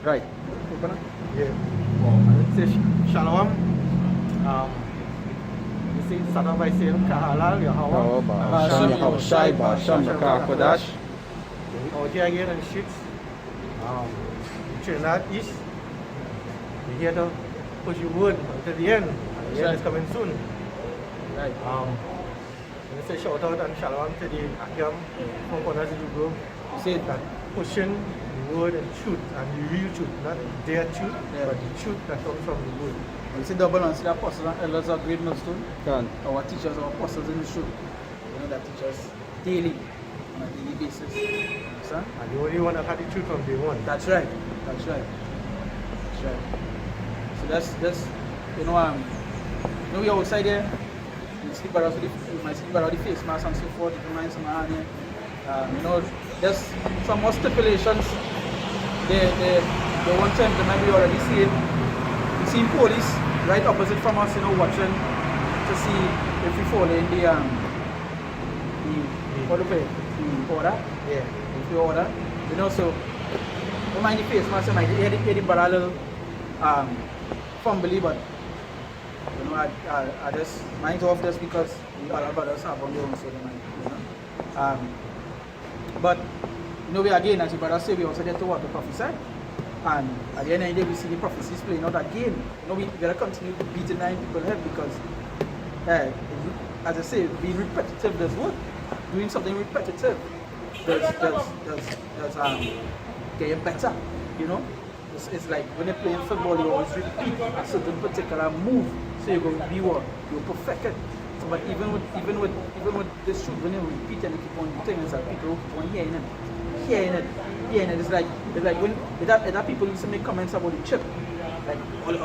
Right. Yeah. And it says Shalom. You see, start off by saying Kahalal, Yahweh. Ba'asham Yahushai, Ba'asham Makar Kodash. Out here again on the streets. Trinidad East. We're here to push your word until the end. And the end is coming soon. Right. Let's say shout out and shalom to the Akam from Corners of the Grove. Say That pushing the word and truth and the real truth, not their truth, but the truth that comes from the word. You see double and see the apostles and elders of Great Millstone. Can. Our teachers, our apostles in the show. You know, that teach us daily, on a daily basis. Understand? And the only one that had the truth from day one. That's right. That's right. That's right. So that's you know, we outside there. You sleep around the face mask and so forth. You mind some hand here. You know, there's some more stipulations. The one time they might be already seeing police right opposite from us, you know, watching to see if we follow in the what do you say? The order. Yeah. If you order, you know, so don't mind the face mask. You might hear the barrel fumbly, but you know, I just mind off this because we all have others have on their own, so they might, you know. But you know, we again, as the brother say, we also get to what the prophesy. And at the end of the day, we see the prophecies playing out again. You know, we gotta continue to beat the nine people's head because, as I say, being repetitive does work. Doing something repetitive does get you better. You know, it's like when you're playing football, you always repeat a certain particular move, so you're going to be what you're perfected. So, but even with this truth, when you repeat and you keep on doing things, that people keep on hearing it. It's like when that people used to make comments about the chip. Like,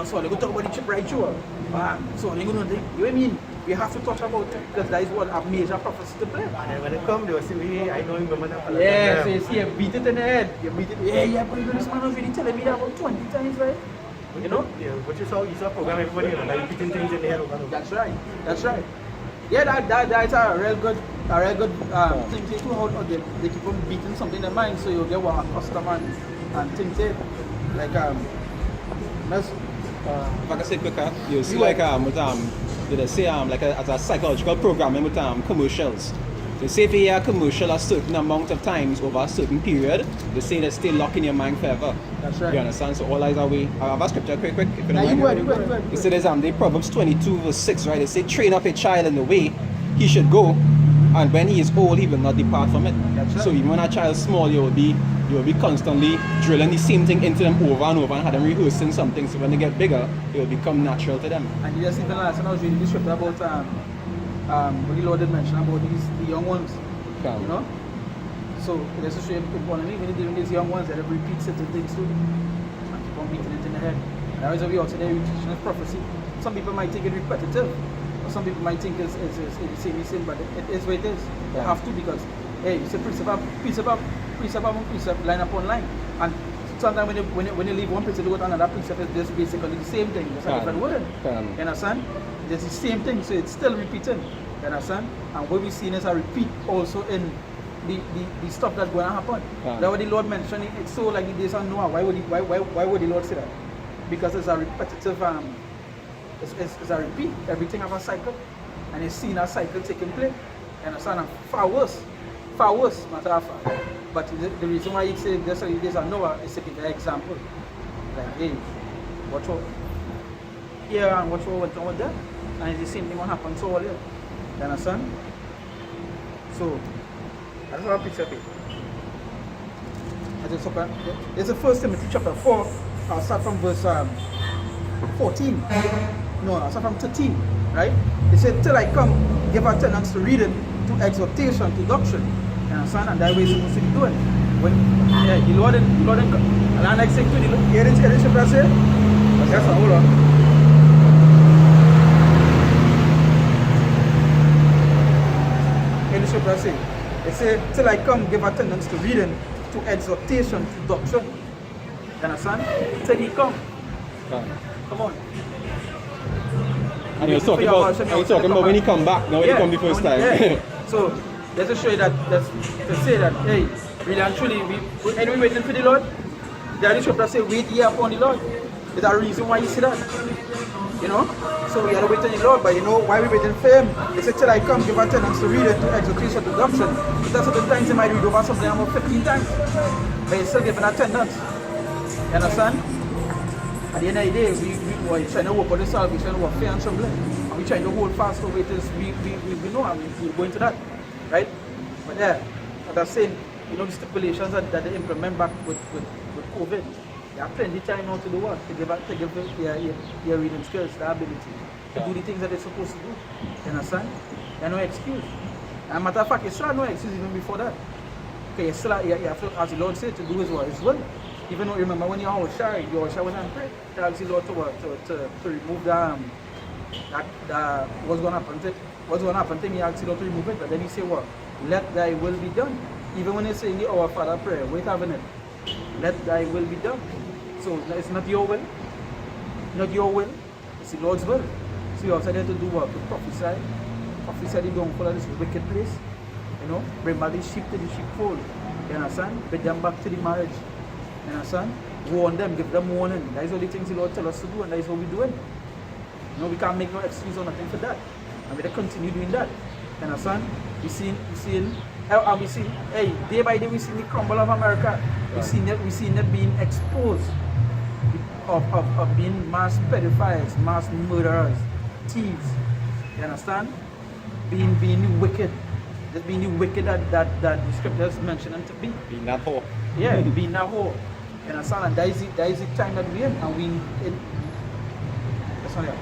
so they go talk about the chip right through. So they go to think, you know what I mean? We have to talk about it because that is what a major prophecy to play. And then when they come, they will say, hey, I know him, remember that. Yeah, so you see, you beat it in the head. You beat it. Yeah, but you know, this man was really telling me that about 20 times, right? You know? Yeah, but you saw program everybody, you know, like repeating things in the head. That's right. Yeah, that's a real good thing to do. How they keep on beating something in their mind, so you get what a customer and things it. Like that's If I can say quicker, you see like did I say like as a psychological programming with commercials. They say if you hear a commercial a certain amount of times over a certain period, they say they stay locked in your mind forever. That's right. You understand? So all eyes are way. I have a scripture quick, if you don't you mind. go ahead. It says the Proverbs 22 verse 6, right? They say train up a child in the way he should go, and when he is old he will not depart from it. That's right. So even when a child is small, you will be constantly drilling the same thing into them over and over and have them rehearsing something, so when they get bigger it will become natural to them. And you just even last time I was reading the scripture about what the Lord did mention about the young ones. Come. You know? So it is to show you importantly when you're dealing with these young ones that have repeat certain things too. And keep on beating it in the head. And that is why we also there teaching of prophecy. Some people might think it repetitive. Or some people might think it's the same, but it is what it is. You have to, because hey, it's a precept, line upon line. And sometimes when you leave one precept to go to another precept, it's just basically the same thing, just a different word. You understand? It's the same thing, so it's still repeating. You understand? And what we've seen is a repeat also in the stuff that's going to happen. That's what the Lord mentioned. It's so like the days of Noah. Why would the Lord say that? Because it's a repetitive it's a repeat. Everything have a cycle, and it's seen a cycle taking place. You understand? And far worse, matter of fact. But the reason why he said this days of Noah is to give an example. Like, hey, watch out here and watch what went on with that, and it's the same thing what happened to all here. You understand? So I just want to picture it. It's the First Timothy chapter 4. I'll start from verse 14. No, I'll start from 13. Right? It said, till I come, give attendance to reading, to exhortation, to doctrine. You understand? And that way you're supposed to be doing. When the Lord and I like saying to the Lord, hear this scripture say? Yes, hold on. It says, till I come, give attendance to reading, to exhortation, to doctrine. You understand? Till he come. Come on. And you're talking about when he come back, not when he come the first time. Yeah. So, let's just show you that, to say that, hey, really and truly, we waiting for the Lord. There the scripture say, wait ye upon the Lord. There's a reason why you see that. You know? So we are waiting on the Lord, but you know why we waiting for him? He said, till I come, give attendance to read it, to exhortation, to doctrine. But that's certain times he might read over something about 15 times. But he's still giving attendance. You understand? At the end of the day, we're trying to work on the salvation of fear and trembling. And we're trying to hold fast to it. We know, and we're going to that. Right? But yeah, as I'm saying, you know, the stipulations that they implement back with COVID. You have plenty of time now to do what? To give your reading skills, the ability to do the things that they're supposed to do. You understand? There's no excuse. And matter of fact, you still have no excuse even before that. Okay, you still have, you have to, as the Lord said, to do his will. Even though, remember when you're all shy when I'm praying, you ask the Lord to remove that what's going to happen to me, you ask the Lord to remove it, but then you say what? Let thy will be done. Even when you say the Our Father prayer, wait having it. Let thy will be done. So it's not your will, it's the Lord's will. So you also have to do what? To prophesy the downfall of this wicked place. You know, bring back the sheep to the sheepfold. You understand? Bring them back to the marriage. You understand? Warn them, give them warning. That is all the things the Lord tells us to do, and that is what we're doing. You know, we can't make no excuse or nothing for that. And we have to continue doing that. You understand? We see, hey, day by day we see the crumble of America. We see it being exposed of being mass pedophiles, mass murderers, thieves. You understand? Being wicked. Just being the wicked that the scriptures mention them to be. Being that whore. Yeah, being that whore. You understand? And that is the time that we're in. And that's not it.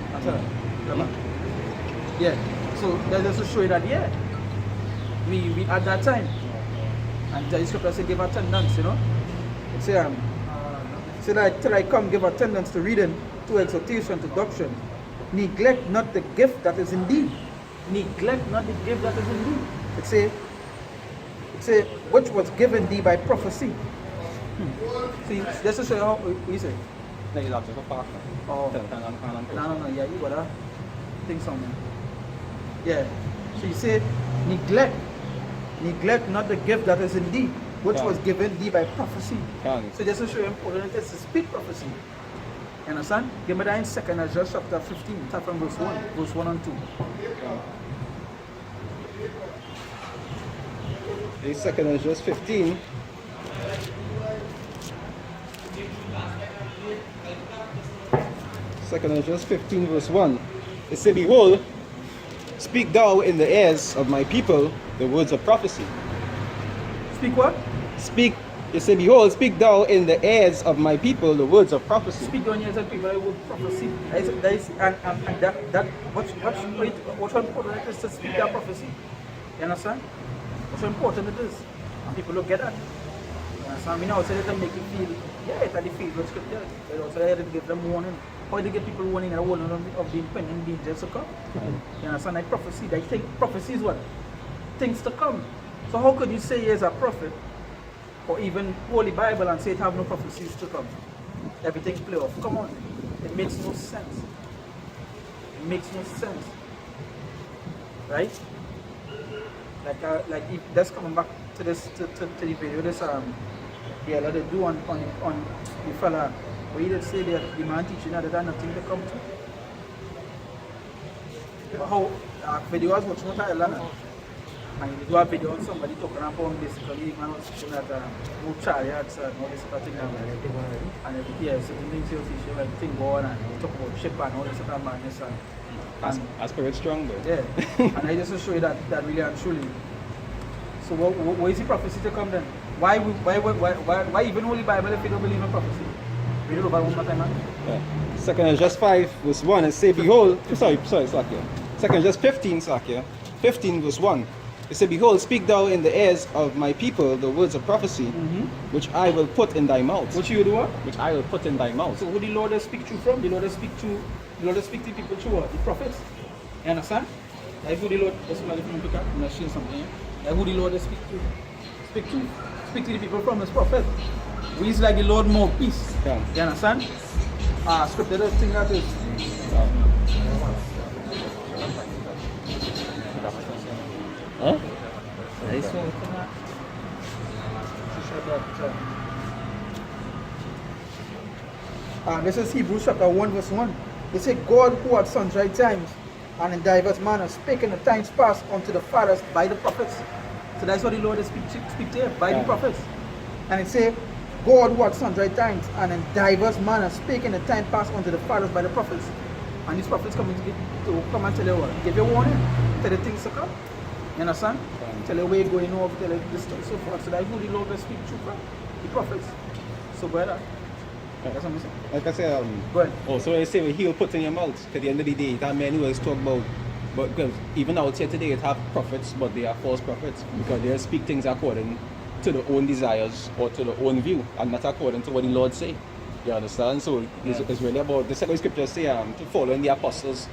Yeah. So that just to show you that we at that time. And the scripture says give attendance, you know. It say that till I come give attendance to reading, to exhortation, to doctrine. Neglect not the gift that is in thee. Neglect not the gift that is in thee. It say which was given thee by prophecy. See, this is how we say. No, you have to go back. Oh. No, yeah, you gotta think something. Yeah. So you say neglect not the gift that is in thee, which was given thee by prophecy. So this is how important it is to speak prophecy. You understand? Give me that in 2nd Ezra chapter 15, start from verse 1 and 2. In 2nd Ezra 15. Second Ezra 15 verse 1. It says, behold, speak thou in the ears of my people the words of prophecy. Speak what? Speak, it says, behold, speak thou in the ears of my people the words of prophecy. Speak down ears of people the word prophecy. What's important it is to speak that prophecy. You understand? What's important it is. And people don't get that. You understand? We now say that make you feel, it's at the field of scripture. But also they give them warning. How they get people warning and warning of the impending dangers to come? You understand? Like prophecy. They think prophecy is what? Things to come. So how could you say he is a prophet, or even Holy Bible, and say it have no prophecies to come? Everything play off. Come on. It makes no sense. It makes no sense. Right? Like if that's coming back to this to the video, this that they do on the fella where he did say that the man teaching that there's nothing to come to. How video I was watching what I learned. And you do a video on somebody talking about basically man was teaching that no chariots and all this sort of thing. And certain things you see like thing going and you talk about ship and all this sort of madness That's very strong though. Yeah. And I just to show you that really and truly. So what is the prophecy to come then? Why even Holy Bible if you don't believe in prophecy? Read it over one more time, man. Yeah. 2nd Ezra 5 verse 1, it says, behold, sorry, Slakia. 2nd Ezra 15, Slakia. 15 verse 1. It said, behold, speak thou in the ears of my people the words of prophecy, which I will put in thy mouth. What you do what? Which I will put in thy mouth. So who the Lord speak to from? The Lord speak to people through what? The prophets. You understand? Like who the Lord, that's what I'm pick up. I'm not showing something here. Like who the Lord speak to the people from his prophet. We is like the Lord mouthpiece. Yeah. You understand? Scripture does think that is. Huh? Nice one. To show that This is Hebrews chapter 1 verse 1. They say, God who at sundry times and in diverse manners spake in the times past unto the fathers by the prophets. So that's what the Lord is speak to by the prophets. And it say, God who at sundry times and in diverse manners spake in the time past unto the fathers by the prophets. And these prophets come come and tell you what? Give you warning, tell you things to come. You understand? Tell you where you're going over, tell you this stuff, so forth. So that's who the Lord will speak to from, the prophets. So brother, that's what I'm saying. Like I say, Go ahead. so when you say he'll put in your mouth, at the end of the day, that man who always talk about, but because even out here today, it have prophets, but they are false prophets because they speak things according to their own desires or to their own view, and not according to what the Lord say. You understand? So it's really about the second scripture say to follow in the apostles'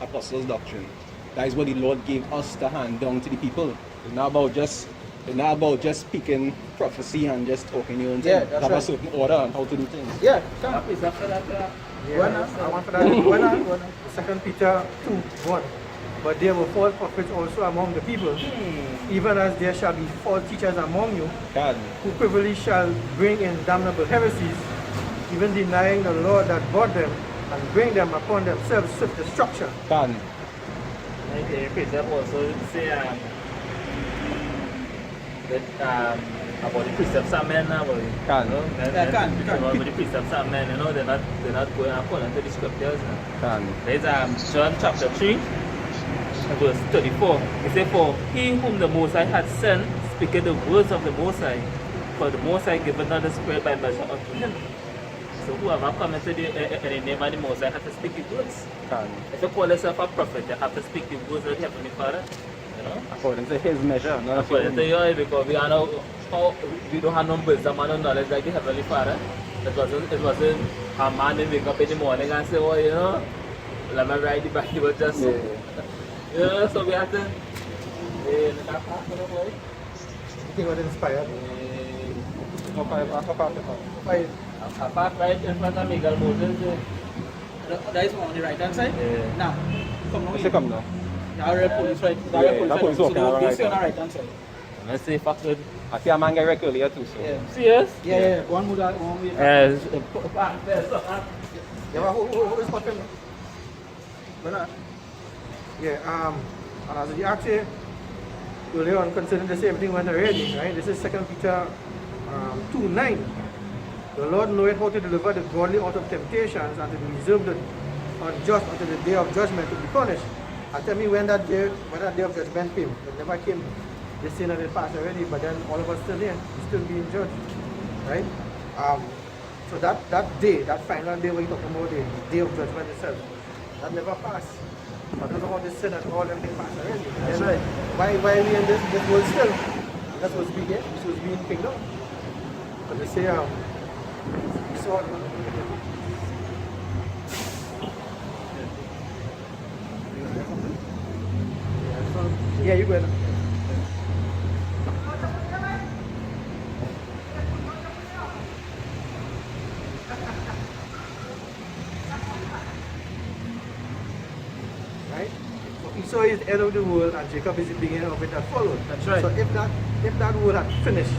doctrine. That is what the Lord gave us to hand down to the people. It's not about just speaking prophecy and just talking your own thing. Yeah, that's have right. a certain order on how to do things. Yeah, come up. Is after that. I want for that. 2 Peter 2:1. But there were false prophets also among the people, even as there shall be false teachers among you, God. who privily shall bring in damnable heresies, even denying the Lord that bought them, and bring them upon themselves swift destruction. God. Like the precept also say that about the precepts of men about it. Can. You know, Can. about the precepts of men, you know, they're not going according to the scriptures. Can. There's John chapter 3, verse 34. It says, for he whom the Most High hath sent speaketh the words of the Most High, for the Most High giveth not the Spirit by measure unto him. So whoever comes into the name of the Most High has to speak the words. Can. If you call yourself a prophet, you have to speak the words of the Heavenly Father. You know? According to his measure, not According to yours, because we don't have no wisdom and no knowledge like the Heavenly Father. It wasn't a man that wake up in the morning and say, oh, you know, let me write the Bible just so. You know, so we have to look at that, you know, boy. You think what inspired? A path right in front of Miguel Moses. That is on the right hand side. Yeah. Now, come now. Let's come now. The RL police right. The Yeah, RL that police so walking around they right stay on the now. right hand side. Let's see if I could. I see a man get wrecked earlier too, so. Yeah. Serious? Yeah. One more that one way. Yes. Yeah, who is what him? Yeah, and as you asked earlier on, considering the same thing when already, right? This is 2 Peter 2:9. The Lord knoweth how to deliver the godly out of temptations and to reserve the unjust until the day of judgment to be punished. And tell me when that day of judgment came. It never came. They sin and it passed already, but then all of us still here, still being judged, right? So that day, that final day where you talking about the day of judgment itself, that never passed. I don't know how they sin and all them things passed already. That's Then right. Why are we in this world still? That's supposed to be here. We're supposed to be in the kingdom. But they say, so yeah, you go ahead. Right? So Esau is the end of the world and Jacob is the beginning of it that followed. That's right. So if that world had finished,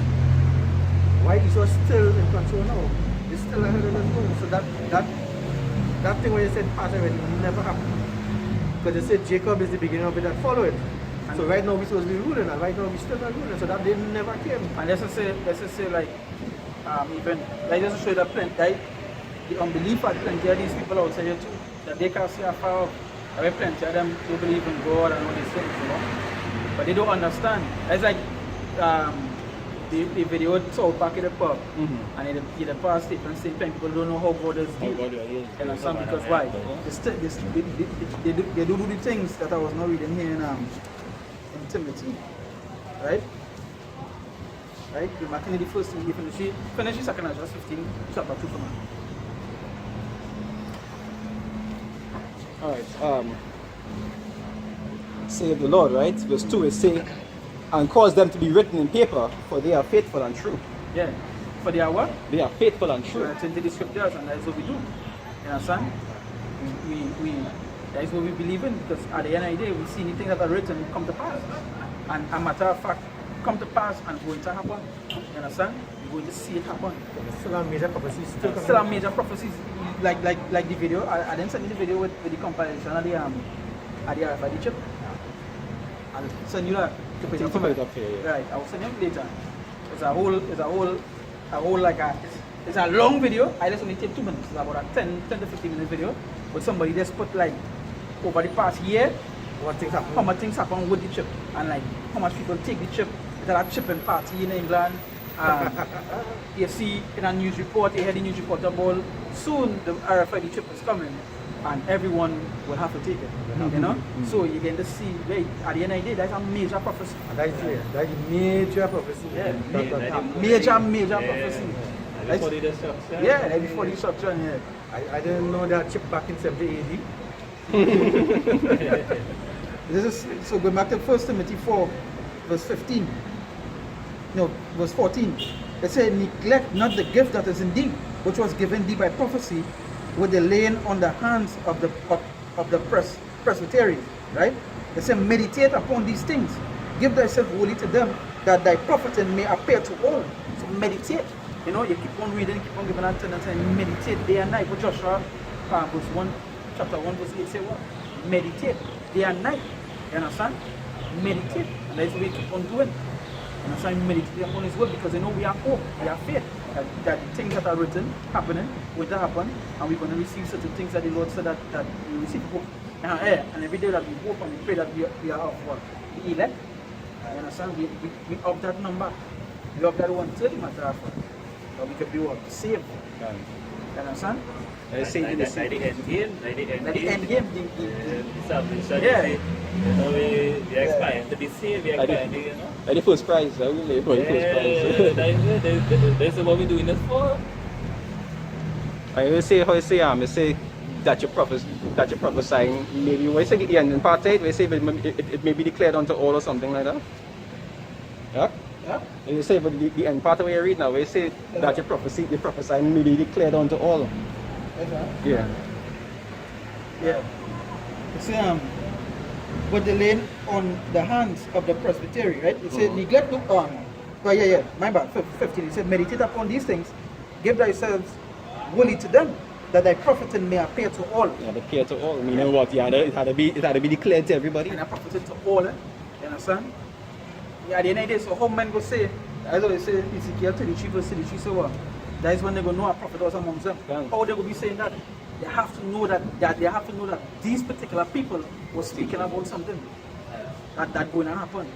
why Esau still in control now? He's still ahead of the world. So that thing where you said pass already never happened. Because they said Jacob is the beginning of it that followed. So right now we're supposed to be ruling, and right now we're still not ruling. So that day never came. And let's just say like even like just show that the unbelief had plenty of these people outside here too. That they can see afar off. There are plenty of them who believe in God and all these things, you know. But they don't understand. It's like the video South Park in the pub, and in the past statement saying people don't know how God is deal. You understand? Because why? They do the things that I was not reading here in Timothy, right? Right? The Martin the first thing, finish the second verse 15, chapter 2 for man. Alright, save the Lord, right? Verse 2 is say, and cause them to be written in paper, for they are faithful and true. Yeah. For they are what? They are faithful and true. We attend to the scriptures, and that's what we do. You understand? That is what we believe in, because at the end of the day, we see the things that are written come to pass. And a matter of fact, come to pass and going to happen. You understand? going to see it happen. Still a major prophecy. Still a major prophecies, like the video. I didn't send you the video with the compilation of the RFID chip. I'll send you that to put it Put it up here, yeah. Right, I'll send you later. It's a whole like it's a long video. I just only take 2 minutes. It's about a 10 to 15 minute video. But somebody just put like over the past year What things happen? how much things happen with the chip and like how much people take the chip. There's a chipping party in England. You see in a news report, you heard the news report about soon the RFID chip is coming and everyone will have to take it. You know? So you're going to see, right, at the end of the day, that's a major prophecy. And that is major prophecy. Major prophecy. And before the destruction. Yeah, before the destruction, yeah. I didn't know that chip back in 70 AD. This is so going back to 1 Timothy 4, verse 15. No, verse 14. It said, neglect not the gift that is in thee, which was given thee by prophecy, with the laying on the hands of the presbytery. Right? It said, meditate upon these things. Give thyself wholly to them, that thy profiting may appear to all. So meditate. You know, you keep on reading, keep on giving attendance, and you meditate day and night. But Joshua, verse 1, chapter 1, verse 8 say what? Meditate day and night. You understand? Meditate. And that's what we keep on doing. You understand? Meditate upon His word because you know we are hope, we are faith. That the things that are written, happening, will happen, and we're going to receive certain things that the Lord said that we receive hope. And every day that we hope and we pray that we are of what? The elect. You understand? We of that number. We of that 130 matter of fact. Or we could be what? Saved. You understand? I say Like the the end game. Like the end game. Salvation, Yeah. you know, we expect to be saved, we expect, you know. the first prize, I will lay for the first prize. That's what we're doing this for. I will say how I say that you're prophesying, maybe when I say the end part it, we say it may be declared unto all or something like that. Yeah? Yeah? And you say but the end part of what you read now, we say that you're prophesying may be declared unto all. Yeah. Yeah. It's but the laying on the hands of the presbytery, right? It said neglect to my bad, 15. It said meditate upon these things, give thyself wholly to them, that thy profiting may appear to all. Yeah, appear to all. Meaning what? It had to be declared to everybody. And profiting to all, you understand? Yeah, at the end of the day, so how men go say, as I say, Ezekiel 33 verse 33, so what? That is when they go know a prophet was amongst them. Yeah. How they go be saying that? They have to know that these particular people were speaking about something that going to happen.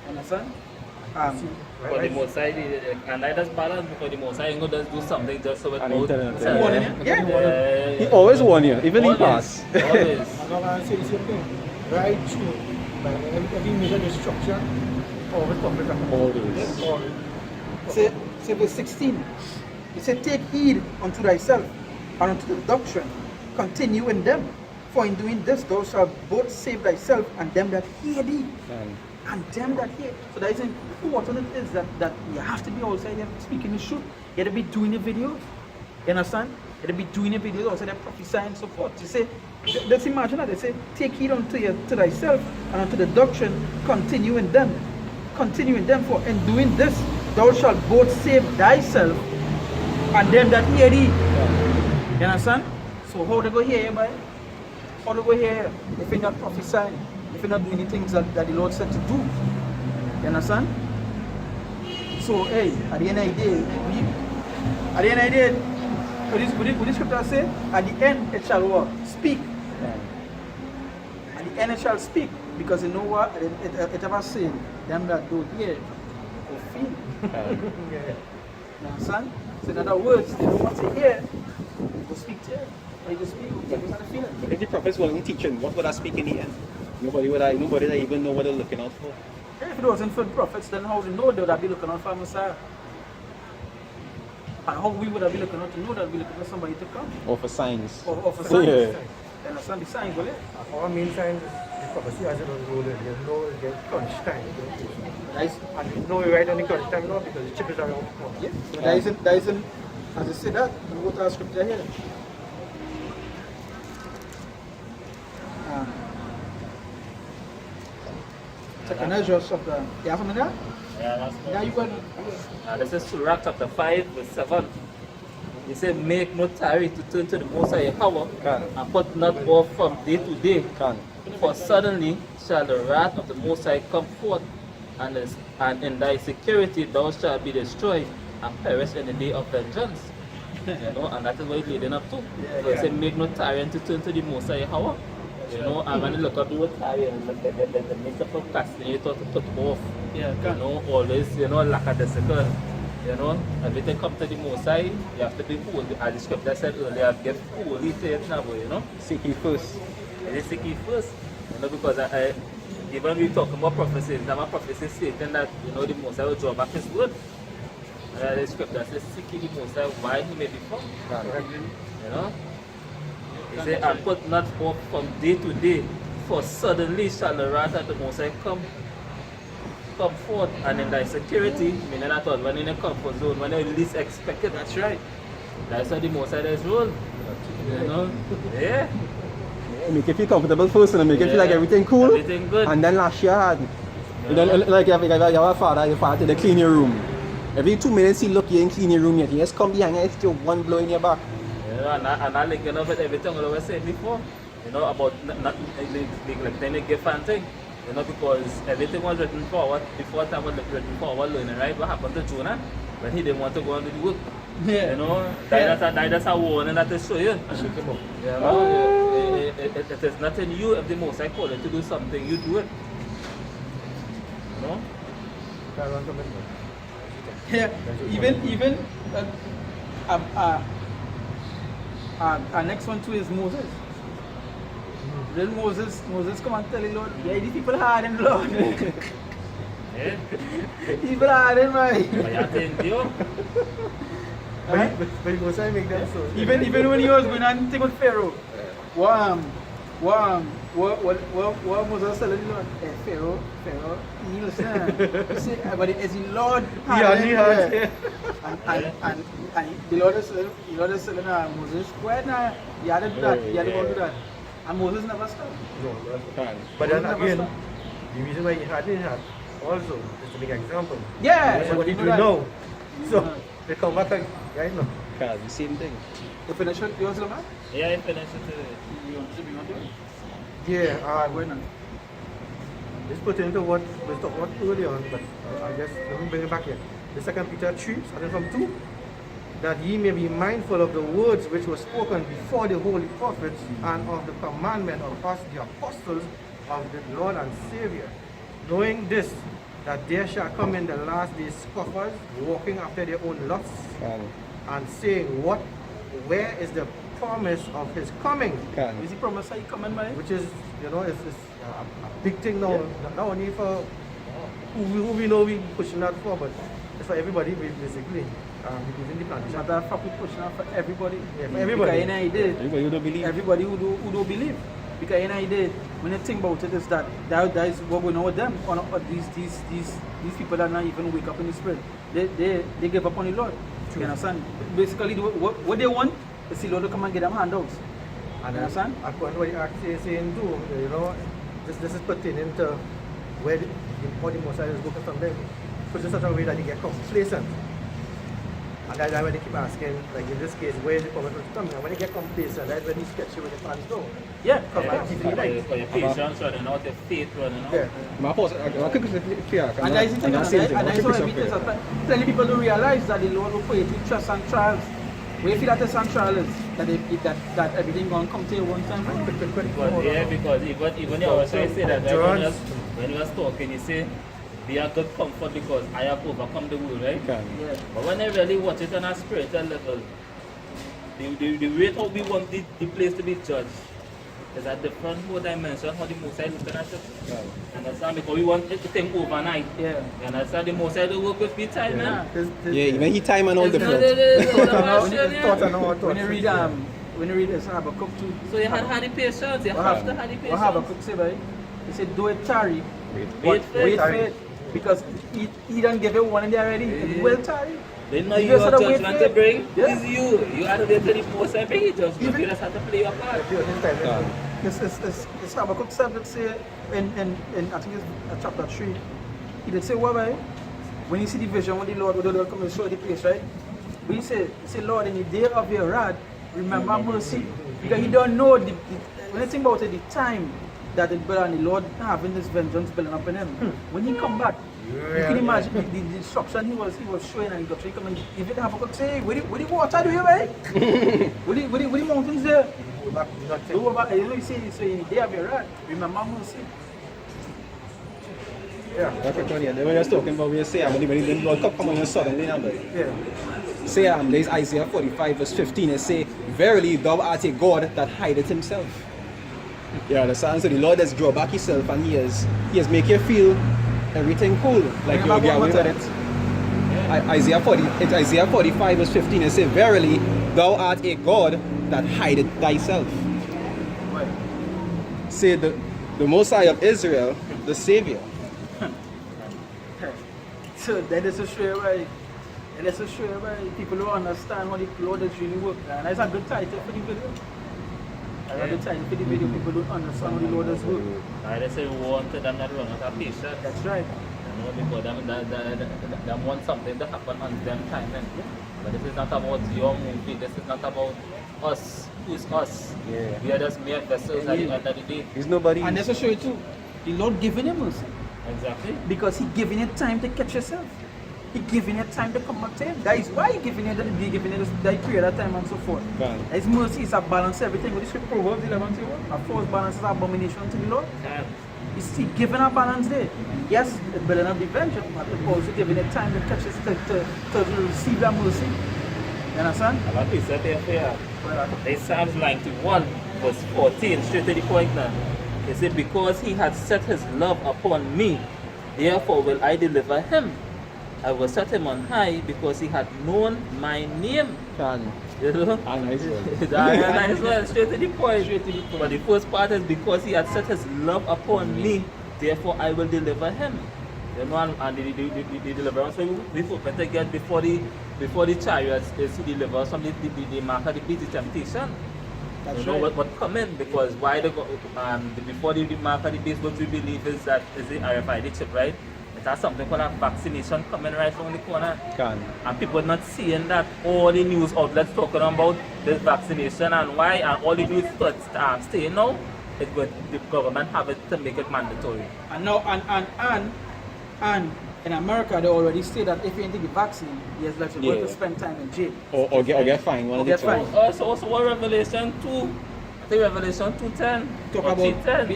Understand? For the most side, and I just balance because the most side does do something just so it And out. internet, Yeah. He always warn you, even in pass. Always. I'm not going to say the same thing. Right through. Like every major destruction, always public record. Always. Say verse 16. He said, take heed unto thyself and unto the doctrine, continue in them. For in doing this thou shalt both save thyself and them that hear thee. And them that hear. So that is important it is that you have to be outside there speaking the truth. You have to be doing the videos. You understand? You have to be doing the videos outside there prophesying and so forth. You say, let's imagine that they say, take heed to thyself and unto the doctrine, continue in them. Continue in them, for in doing this thou shalt both save thyself and them that hear thee. You understand? So how they go hear you, boy? How they go hear you if you're not prophesying? If you're not doing the things that the Lord said to do? You understand? So hey, at the end of the day, what the scripture say? At the end it shall what? Speak. At the end it shall speak. Because you know what? It ever said, them that don't hear will feel. You understand? So in other words, they don't want to hear, they go speak to you. They go speak, they go start feeling. If the prophets were only teaching, what would I speak in the end? Nobody would even know what they're looking out for. If it wasn't for the prophets, then how would they know they would be looking out for Messiah? And how we would have been looking out to know that we looking for somebody to come? Or for signs. Or for signs. Yeah. You understand the signs, will it? Our main sign is the prophecy as it unrolled. There's no crunch time. And there's no way right on the crunch time now because the chip is around the corner. Yeah. So there isn't, as I said that, we go to our scripture here. And that's just of the. You have something there? Yeah, that's Yeah, you got. This is Sirach chapter 5, verse 7. He said, make no tarry to turn to the Most High Yahweh, Can. and put not off from day to day. Can. For suddenly shall the wrath of the Most High come forth, and in thy security thou shalt be destroyed, and perish in the day of vengeance. You know, and that is what he's leading up to. So he said, make no tarry to turn to the Most High Yahweh. You know, and when you look up the word tarry, the nature of procrastinate or to put off. Yeah, You know, always, you know, lackadaisical. You know, everything come to the Most High, you have to be holy. As the scripture said earlier, get holy to it now, you know. Seek ye first. It is seek ye first. You know, because even we talk about prophecies, there are prophecies stating that, you know, the Most High will draw back his word. The scripture says, seek ye the Most High while he may be found. You know. He said, and put not off from day to day, for suddenly shall the wrath of the Most High come forth, and in thy security, meaning at all, when in a comfort zone, when you least expect it. That's right. That's how the Most High does rule. You know? Yeah. Make you feel comfortable first and make you feel like everything cool. Everything good. And then last year had. You know, like you have a father, your father to clean your room. Every 2 minutes he look you and clean your room, yet he just come behind and still one blow in your back. Yeah, and I like, you know, with everything I was saying before, you know, about not like then they give and thing. You know, because everything was written forward, before time was written forward learning, right? What happened to Jonah when he didn't want to go and do the work? Yeah. You know, that's a warning that to show you. You know, it is not in you if the Most High call you to do something, you do it. You know? Yeah, even our next one too is Moses. Then Moses come and tell the Lord, yeah, these people hard in the Lord. Yeah. People hard in right. But you think, yo, But Most High make them so. Even when he was going on thing with Pharaoh, what Moses telling the Lord? Hey, Pharaoh, he listen. He said, but it's the Lord. Yeah. And the Lord is telling Moses, quiet now. You had to do that. You had to go do that. And Moses never stopped. No, Can. but then Moses never again, stopped. the reason why he had also is to make an example. Yeah. That's what he do that. now. So they come back like, yeah, you know. Can. Same thing. You finish it? You want to man? yeah, I finished it. You want to be on it? Yeah, Going on. this pertains to what we talked about earlier on, but I guess let me bring it back here. The second Peter 3, starting from 2, that ye may be mindful of the words which were spoken before the holy prophets and of the commandment of us, the apostles of the Lord and Savior, knowing this, that there shall come in the last days scoffers, walking after their own lusts, Can. and saying, where is the promise of his coming? Can. Is he promise that he coming by? Which is, you know, it's a big thing now, not only for who we know we pushing that for, but it's for everybody basically. Because in the plantation. Matter of fact, we pushing out for everybody. Yeah, for everybody. Because he did. Everybody who don't believe. Everybody who don't believe. Because he did. When you think about it, is that is what going on with them. On these people that not even wake up in the spirit. They give up on the Lord. You understand? Basically, what they want is the Lord to come and get them handouts. And You understand? according to what the act is saying too, you know, this is pertaining to where the Most High is looking from them. Put in such a way that they get complacent. And that's why they keep asking, like in this case, where is the promise of coming? And when they get complacent, that's when they sketch you with the plans go. Yeah. Come back to the light. For your patience running out, your faith running out. Yeah. My pause. I could clear. And that is the thing, and that is what everything is. Plenty people don't realize that the Lord will put you through trust and trials. We feel that the and trials that everything gonna come to you one time. Because, yeah, because even you also say that right, when you was talking, you say, be a good comfort because I have overcome the world, right? Can. Yeah. But when I really watch it on a spiritual level, the rate how we want the place to be judged is a different whole dimension how the Most High looking at it. Can. Understand? Because we want it to think overnight. Yeah. You understand? The Most High to work with me time, man. Yeah, even he time and all It's not different. When you read this Habakkuk too. So you had the patience, you have to have the What patience. Habakkuk say, right? He said, do it tarry. Wait, Wait faith. for it. Because he done give you one in there already. It will tarry. They know You you just have have to wait judgment for to bring. it. Yeah. It's you. You have to wait till the Most High bring it judgment. You just have to play your part. If you're in time, Can. It's Habakkuk said that say in I think it's chapter 3. He did say what right? When you see the vision when the Lord come and show the place, right? When he say Lord, in the day of your wrath, remember mercy. Because he don't know when you think about it, the time that the brother and the Lord having this vengeance building up in him. When he come back, you can imagine the destruction he was showing, and he got to come and if it Habakkuk say, where the water do you right? Where the mountains there? Go back, nothing. Go back, you know, you say, so in the day of your wrath, remember mercy. Yeah. That's what Tony, when you're talking about when you say, when the Lord come on you suddenly, Yeah. say, there's Isaiah 45 verse 15, it say, verily thou art a God that hideth himself. You understand? So the Lord has drawn back himself and he has make you feel everything cool, like you're away with it. Isaiah 45 verse 15, it say, verily thou art a God that hideth thyself. Right. Say the Messiah of Israel, the Savior. So that is a sure way. And that's a sure way. People don't understand how the Lord is really work. And that's a good title for the video. That's a good title for the video. People don't understand how the Lord is work. They say we wanted and not run out of patience. That's right. You know, because they want something to happen on them time. But this is not about your movie. This is not about us. Who's us? Yeah. We are just mere vessels at the end of the day. He's nobody. And that's a sure too. The Lord giving you mercy. Exactly. Because He giving you time to catch yourself. He giving you time to come back to Him. That is why He giving you that period of time and so forth. God. His mercy is a balance everything. With the scripture Proverbs 11:21, a false balance is abomination to the Lord. And He giving a balance there. Yes, it's building up the vengeance, but also giving you time to catch it, to receive that mercy. You understand? a lot of people say fair. Well, They Psalms 91 verse 14, straight to the point now. He said, because he had set his love upon me, therefore will I deliver him. I will set him on high because he had known my name. Can. You know? Nice one. Nice one, straight to the point. Straight to the point. But the first part is because he had set his love upon me, therefore I will deliver him. You know, and the deliverance we better get before the chariots is to deliver us from the mark of the beast, the temptation. That's You know right. what coming, because why before the mark of the beast, what we believe is that is the RFID chip, right? It has something called a vaccination coming right from the corner. Can. And people not seeing that all the news outlets talking about this vaccination and why, and all the news staying now, the government have it to make it mandatory. And now, and in America, they already say that if you ain't take the vaccine, yes, like you're going Yeah. to spend time in jail. Or get fined. One Or of the get two. fined. So what Revelation 2, I think Revelation 2:10, Talk or about 3:10,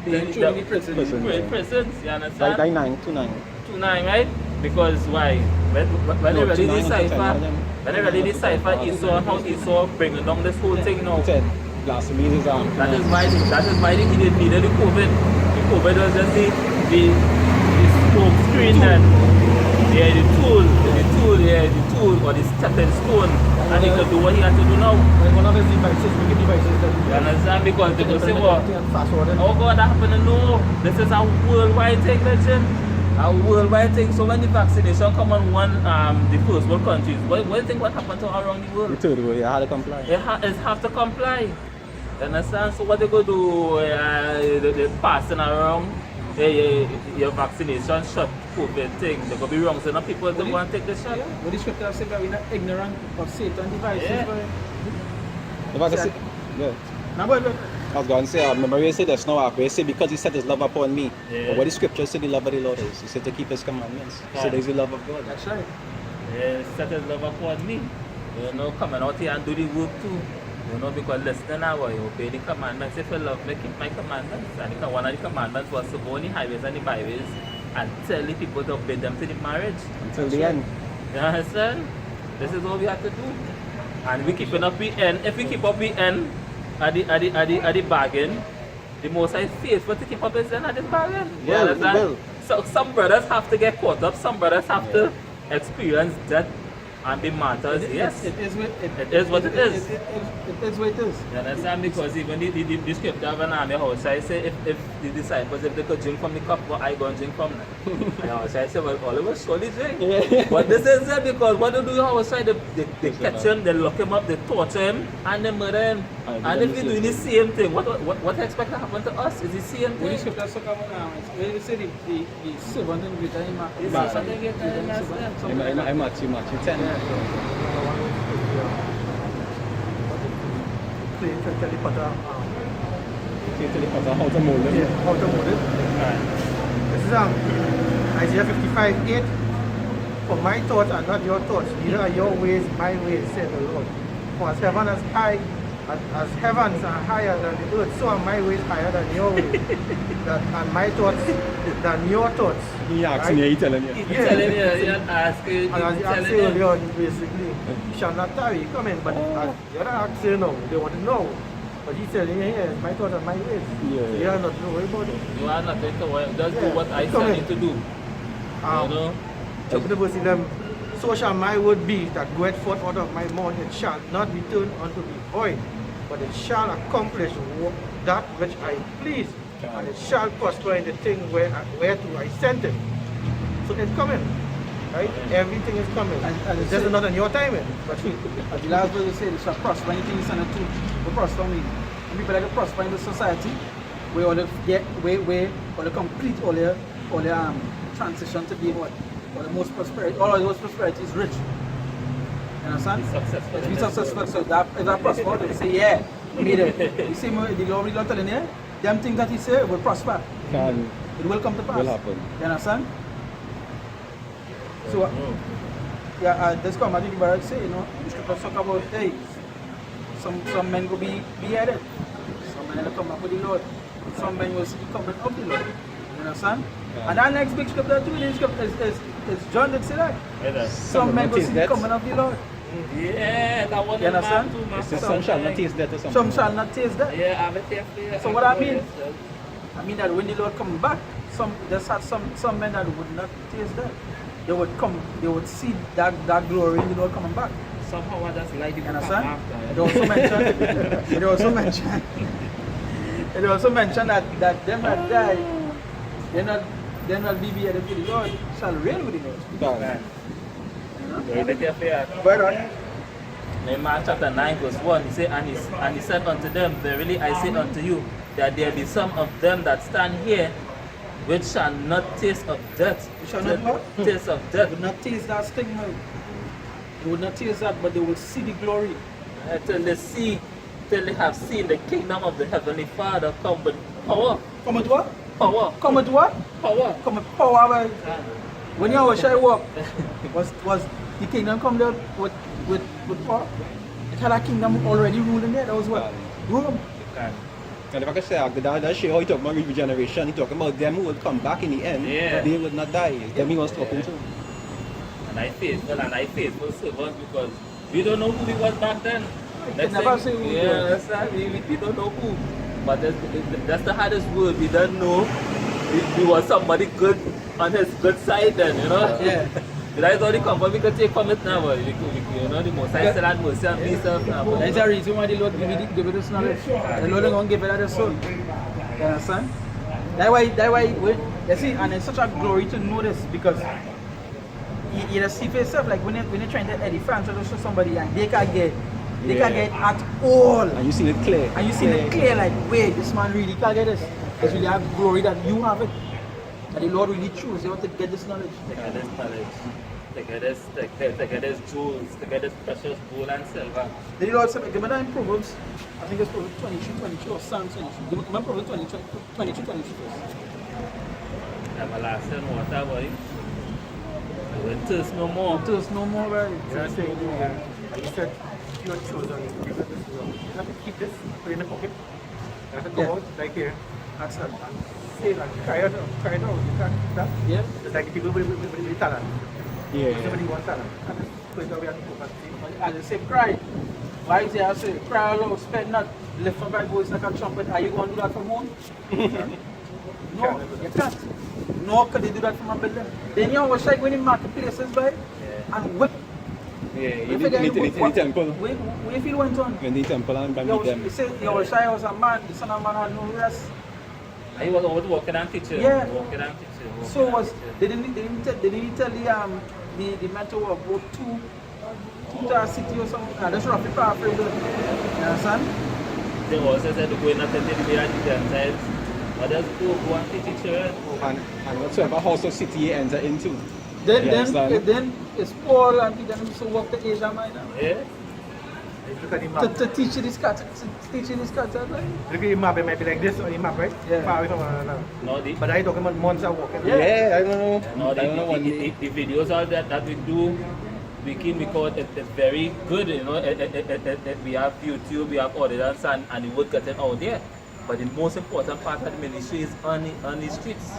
being thrown in the prison. prisons, you understand? Like 2-9. 2:9, right? Because why? When they ready this cipher, when they ready this cipher, Esau, how Esau bringing down this whole thing now. Blasphemy is That is why they needed the COVID. The COVID was just the smoke screen and the tool or the stepping stone, and he could do what he had to do now. One of his devices, wicked devices that You understand? Because they could say, well, fast forward. oh God, that happened. No, this is a worldwide thing, legend. A worldwide thing. So when the vaccination come on the first world countries, what do you think what happened to around the world? You told me you had to comply. It have to comply. You understand? So what they go do? They passing around your vaccination shot COVID thing. They go be wrong. So now people don't want to take the shot. What the scripture says that we're not ignorant of Satan's devices. Yeah. If I can say, yeah. Now, but I was going to say, remember you said that's no after. You say because he set his love upon me. Yeah. But what the scripture said the love of the Lord is. He said to keep his commandments. He said there's the love of God. that's right. Yeah, set his love upon me. You know, coming out here and do the work too. You know, because listen now, you obey the commandments. If you love me, keep my commandments. And one of the commandments was to go on the highways and the byways and tell the people to obey them to the marriage. Until the end. You understand? This is what we have to do. And we keeping up the end. If we keep up the end at the bargain, the most I faithful to keep up his end at the bargain. You Well, understand? well. So some brothers have to get caught up, some brothers have to experience death and the matters, yes. It is what It is what it is. It is what it is. You understand? Because even the scripture of an army house, I say if the disciples, if they could drink from the cup, well, I go and drink from it. And outside say, well, all of us surely drink. But this is it because what they do outside, they catch him, they lock him up, they torture him, and they murder him. And if you're doing the same thing, what expect to happen to us is the same When the thing. scripture talk about when you say the servant in greater him, The servant in greater him, yes, yeah. I'm Matthew 10. Tell the potter How to mold them. how to mold it. This is Isaiah 55:8. For my thoughts are not your thoughts, neither are your ways my ways, said the Lord. For as heavens are higher than the earth, so are my ways higher than your ways, and my thoughts than your thoughts. He asking you, he telling you. He's telling you, he's asking, And as you ask telling you. earlier on, basically, you shall not tarry, come in, but as the other asking now, they want to know. But he's telling you, yes, my thoughts are my ways. Yeah. So you are not to worry about it. You are nothing to worry. Just do Yeah, what I come tell in. you to do. You know? Chapter verse 11. So shall my word be that goeth forth out of my mouth, it shall not return unto me void, but it shall accomplish that which I please, and it shall prosper in the thing whereto I sent it. So it's coming, right? Everything is coming. And It's just not in your timing. But As the last verse said, it shall prosper. Anything you send it to will prosper me. And people like to prosper in the society where all the all the complete all the transition to be what? All the most prosperity, all the most prosperity is rich. You understand? Be successful. It's be successful. So that if that prosper, they say, yeah, we made it. You see the Lord telling you, them things that he say will prosper. Can It will come to pass. will happen. You understand? So yeah, this come at the Bible say, you know, the scripture talk about hey, some men will be beheaded, some men will come up with the Lord, some men will see the coming of the Lord. You understand? Yeah. And that next big scripture too, the scripture is John did say that. Either. Some men will see the death. coming of the Lord. Yeah, that one You is understand? mad too, man. The sun shall not taste death or something. Some shall not taste that. Yeah, I'm a careful. So what I mean? I mean that when the Lord come back, some men that would not taste that. They would see that glory in the Lord coming back. Somehow I just like the You book understand? after. It also mentioned that them that die, they're not be beheaded with the Lord, shall reign with the Lord. Done. Very careful. But on In Mark chapter 9 verse 1, he said, and he said unto them, verily I say unto you, that there be some of them that stand here, which shall not taste of death. Shall not what? Taste of they death. would not taste that stigma. They would not taste that, but they would see the glory. Till they have seen the kingdom of the heavenly Father come with power. Come with what? Power. Come with what? Power. Come with power. Well, when you was shy walk, was the kingdom come there with power? It had a kingdom already ruling there. That was what? Rome. And if I could say, that show how he talk about regeneration, he talking about them who will come back in the end, Yeah. they would not die. Them he was talking to. And I faithful servants because we don't know who we was back then. Next never thing- say who we yeah, were. that's right. We don't know who. But that's the hardest word. We don't know. We was somebody good on his good side then, you know? Yeah. That is all the comfort we can take from it now. But you know, the most I said that mercy and peace of now. but- That's the reason why the Lord give it this knowledge. The Lord don't give it to the soul. You understand? That's why you see, and it's such a glory to know this because you just see for yourself, like when you're trying to edify and try to show somebody and they can get at all. And you see it clear. And you see it clear, like, wait, this man really can't get this. It's really have glory that you have it. That the Lord really choose you to get this knowledge. To get this knowledge, to get this jewels, to get this precious gold and silver. The Lord said, give me that in Proverbs, I think it's Proverbs 22 or Psalm 22. Give me Proverbs 22 first. Everlasting water, boy. I will thirst no more. Thirst no more, right? you know, saying, you said, you're chosen. You have to keep this, put it in the pocket. You have to go Yeah. out, like here, That's it. and say it and try it out. You can't do that. Yeah. It's like people with talent. Yeah. Somebody wants talent. And just put it away and go back to it. As I say, cry. Why is it I say, cry aloud, spend not, lift up my voice like a trumpet. Are you going to do that from home? No, you can't. No, because they do that from a building. Then you always like when in marketplaces, right? And whip. Yeah. in the temple. Where if he went on? In the temple and by meet them. He said, Yahushua was a man, the son of man had no rest. And he was always walking and teaching. Yeah. Walking and teaching. So was they didn't tell the man to go to a city or something. That's roughly paraphrase it. You understand? They also said to go in and attend the Gentiles. But just go and teach children. And whatsoever house or city he enter into. Then it's Paul and Peter also walk to Asia Minor. Yeah. Look at the map. To teach this cat, teaching this cat. Look at the map, it might be like this on the map, right? Yeah. Far away from one another. No, But I talking about months of walking. Yeah, I don't know. No, I don't know what the videos are that we do, because it's very good, you know. We have YouTube, we have audience, and the word getting out there. But the most important part of the ministry is on the streets,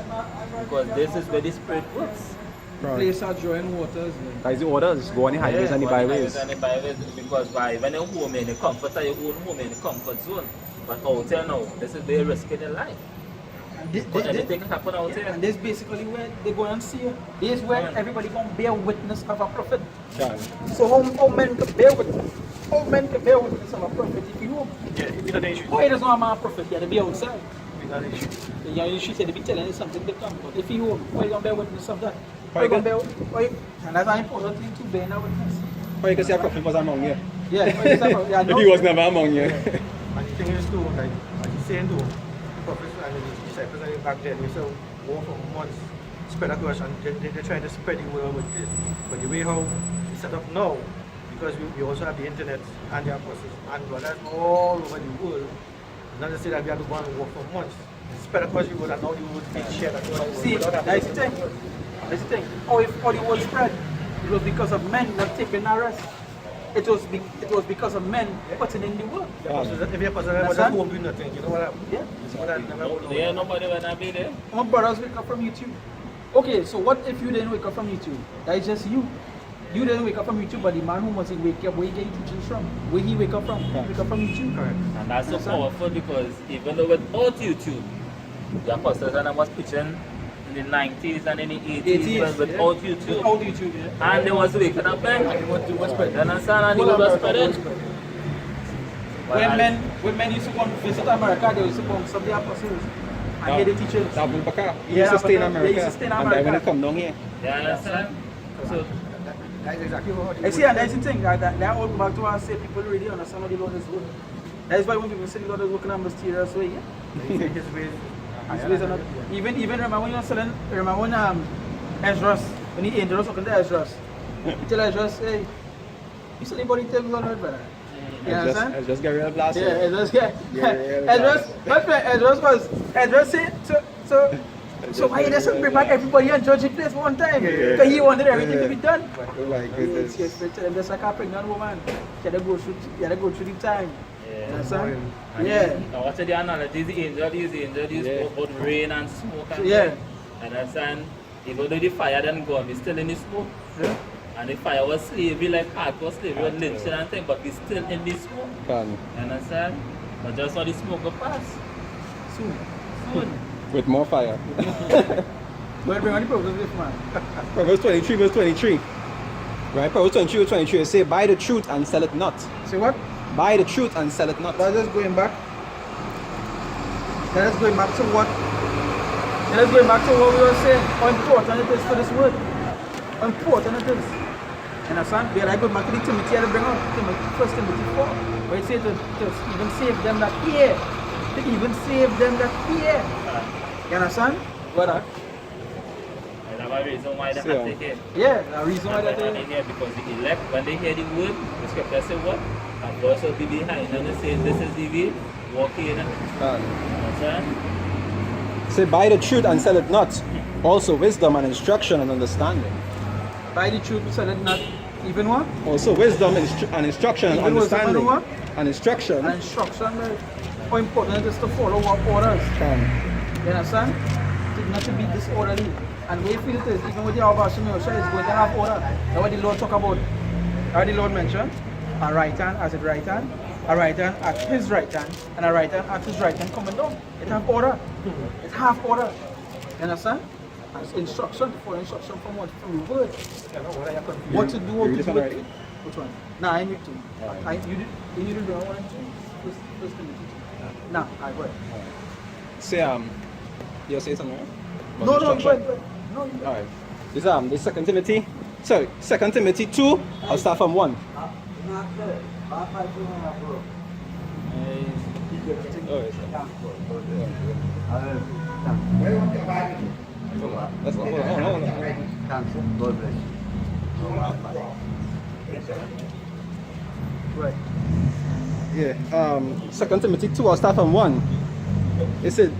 because this is where the Spirit works. Place are drawing waters. Guys, the orders go on the highways and the byways. And the byways, because when you're home in the comfort of your own home in the comfort zone, but out there now, this is where you're risking your life. Because anything can happen out there. And this basically where they go and see you. This is where everybody gonna bear witness of a prophet. Can. So how men can bear witness? How men can bear witness of a prophet if you know? Yeah, if you don't issue. Why does not a man a prophet? Yeah, they be outside. If you don't issue. Yeah, you should say they be telling you something different. But if you home, why you gonna bear witness of that? Why Why you gonna bear? Why? And that's an important thing to bear a witness. Or you can say a prophet was among you. Yeah, yeah, If he was never among you. And the thing is too, like he's saying too, the prophets and the disciples back then, they still go for months, spread across, and they're trying to spread the word with this. But the way how it's set up now, because we also have the internet and the apostles and brothers all over the world, it's not to say that we have to go and work for months. Spread across the world and now the word being shared across the world. See, that's the thing. That's the thing. How the word spread? It was because of men not taking a rest. It was because of men putting in the work. If you're just won't do nothing, you know what I mean? Yeah. It's what I never will Yeah, know. nobody will not be there. My brothers wake up from YouTube. Okay, so what if you didn't wake up from YouTube? That is just you. You didn't wake up from YouTube, but the man who must wake up, where he get teachings from? Where he wake up from? He wake up from YouTube. Correct. And that's so Yes, sir. powerful, because even though without YouTube, the apostles and I was preaching in the 90s and in the 80s, but without YouTube. Without YouTube, yeah. And they was waking up then. And they want to spread. You understand? And they were spreading. When men used to come visit America, they used to come some of the apostles and hear the teachers. Abu Bakr. He Yeah, used to stay in Abu Bakr. America. He used to stay in And then when America. he come down here. You understand? So, That's exactly what I see, and that's the thing, that all back to us say people really understand how the Lord is working. That is why when people say the Lord is working in a mysterious way, yeah. his ways. His ways are not. Even remember when you were selling, remember when Ezra, when the angel was talking to Ezra, he tell Ezra, hey, you said anybody tell me on earth, brother? You understand? It's just get real blasted. Yeah, Ezra, Yeah, Ezra, my friend, Ezra said, so why you doesn't bring back everybody and judge the place one time? Because he wanted everything to be done. Oh my goodness. Yes, just like a pregnant woman, you gotta go through the time. yeah. You understand? And Yeah. Now what's the analogy? The angel Yeah. about rain and smoke and Yeah. understand? Even though the fire done gone, we still in the smoke. Yeah. And the fire was slavery, like hardcore slavery, and lynching and thing, but we still in the smoke. Can. Understand? But just how the smoke will pass. Soon. With more fire. But bring on the problems with man. Proverbs 23 verse 23. Right? Proverbs 23 verse 23. It say, buy the truth and sell it not. See what? Buy the truth and sell it not. That's just going back. That is going back to what? That is going back to what we were saying. How important it is for this word. How important it is. And a son, we are like going back to the Timothy I bring up. First Timothy 4. Where it says to even save them that fear. To even save them that fear. You understand? What that? And that's a reason why they have to hear. Yeah, the reason why that And is. they hear, because the elect, when they hear the word, the scripture say what? And God shall be behind, and they say, this is the way, walk in it. Can. Understand? Say, buy the truth and sell it not. Also wisdom and instruction and understanding. Buy the truth, sell it not. Even what? Also wisdom and instruction and Even wisdom and understanding. what? And instruction. And instruction, right? How important it is to follow our orders. Can. You understand? Not to be disorderly. And we feel it is, even with the Abashim Yosha, is going to have order. That's what the Lord talk about. How the Lord mentioned, a right hand as a right hand, a right hand at his right hand, and a right hand at his right hand coming down. It have order. It have order. You understand? And it's instruction, for instruction from what? From the word. What to do, how to do it. Which one? Nah, I need to. Alright. You did the one and two? First Timothy 2. Nah, I go ahead. Say you say something, right? About No, you instruction? go ahead. No, you go ahead. Alright. This 2 Timothy. Sorry, 2 Timothy 2. I'll start from 1. Oh, yes. That's hold on. Right. Yeah. 2 Timothy 2, I'll start from 1. It said,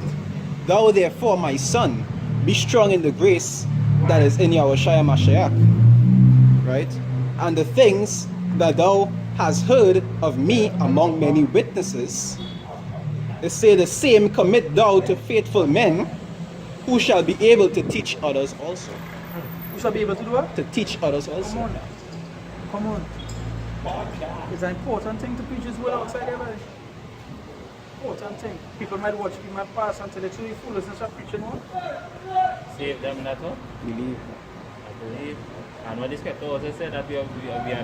Thou therefore, my son, be strong in the grace that is in Yahushua Mashiach. Right? And the things that thou hast heard of me among many witnesses, it say the same commit thou to faithful men who shall be able to teach others also. Who shall be able to do what? To teach others Come also. on. Come on. It's an important thing to preach his word outside everybody. Important thing. People might watch, people might pass until they truly foolishness of preaching one. Save them in that one. Believe. I believe. And what the scripture also said that we are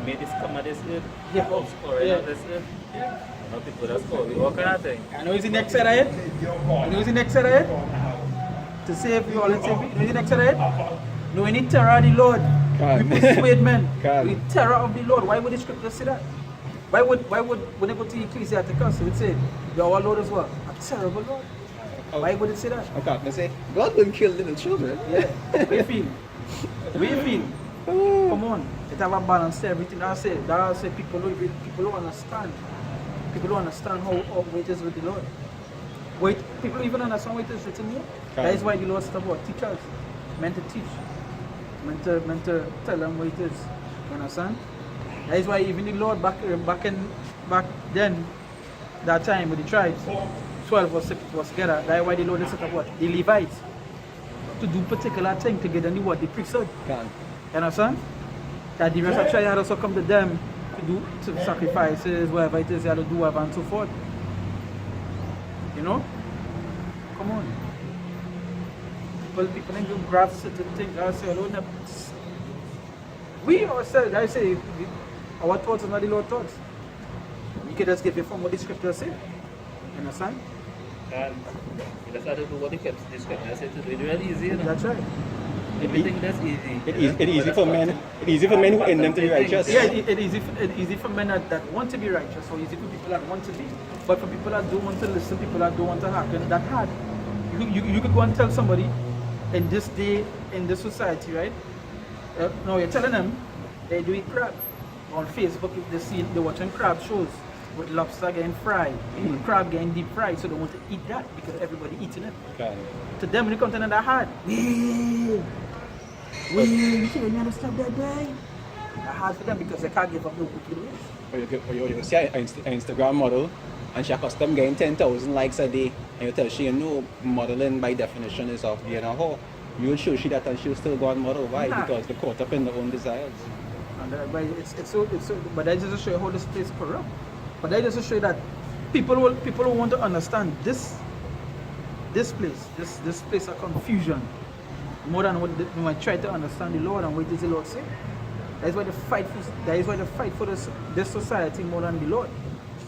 made this come at this earth. Yeah. Scoring Yeah. of this earth. You know, people that score. We all kind of thing. I know he's the next set ahead. You know he's the next set ahead. To save you all and save you. You know he's the next set ahead. No, we need terror of the Lord. Can. We persuade men. Can. We need terror of the Lord. Why would the scripture say that? Why would when they go to Ecclesiasticus, it would say, you're our Lord as well. A terrible Lord. Why would it say that? Okay, I say, God wouldn't kill little children. Yeah. What you feel? What you feel? Come on. It have a balance to everything. I say people don't understand. People don't understand how it is with the Lord. Wait, people even understand what it is written here. That is why the Lord said about teachers. Meant to teach. Meant to tell them what it is. You understand? That is why even the Lord back then, that time with the tribes, 12 was together. That is why the Lord set up what? The Levites. To do particular thing together and what the priesthood. Can. You understand? That the rest of China had also come to them to sacrifices, whatever it is they had to do, and so forth. You know? Come on. People ain't going to grab certain things. I say, Lord, we ourselves, I say, our thoughts are not the Lord's thoughts. We can just give you from what the scripture say. You understand? And you just have to do what the scripture said to do. It's really easy, you know? That's right. Everything that's easy. It's easy for men. It's easy for men who in them to be righteous. Yeah, it's easy for men that want to be righteous, or easy for people that want to be. But for people that don't want to listen, people that don't want to happen, that hard. You could go and tell somebody in this day, in this society, right? No, you're telling them they do eat crab. On Facebook, they're watching crab shows with lobster getting fried, crab getting deep fried, so they want to eat that because everybody eating it. Can. To them, when it comes to that hard, you can't understand that day. It's hard for them because they can't give up no cookie ways. Or you see an Instagram model and she accustomed getting 10,000 likes a day, and you tell she, you know, modeling by definition is of being a whore. You will show she that and she'll still go on model. Why? Nah. Because they're caught up in their own desires. And but it's so, but that just show you how this place is corrupt. But that just show you that people who want to understand this place of confusion more than what they might try to understand the Lord and what does the Lord say. That is why they fight for this society more than the Lord.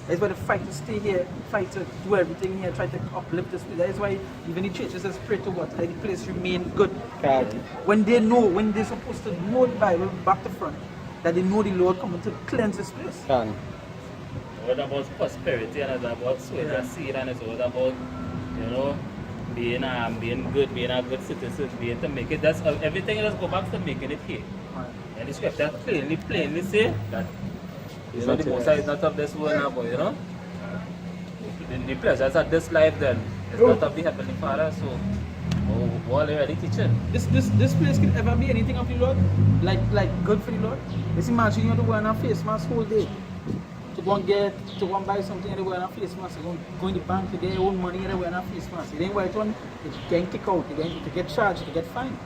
That is why they fight to stay here, fight to do everything here, try to uplift this place. That is why even the churches just pray to what? Let the place remain good. Can. When they're supposed to know the Bible back to front, that they know the Lord coming to cleanse this place. Can. What about prosperity and it's about sowing your seed and it's all about, you know, being good, being a good citizen, being to make it. That's everything just go back to making it here. Right. And the scripture plainly say that you know the Most High is not of this world now, but you know the pleasures of this life then is not of the Heavenly Father. So what are already teaching? This place could ever be anything of the Lord, like good for the Lord. Just imagine you have to wear a face mask whole day. To go and buy something, they wear a face mask. You go in the bank to get your own money, they wear a face mask. You didn't wear it on, you can kick out, you get charged, you get fined.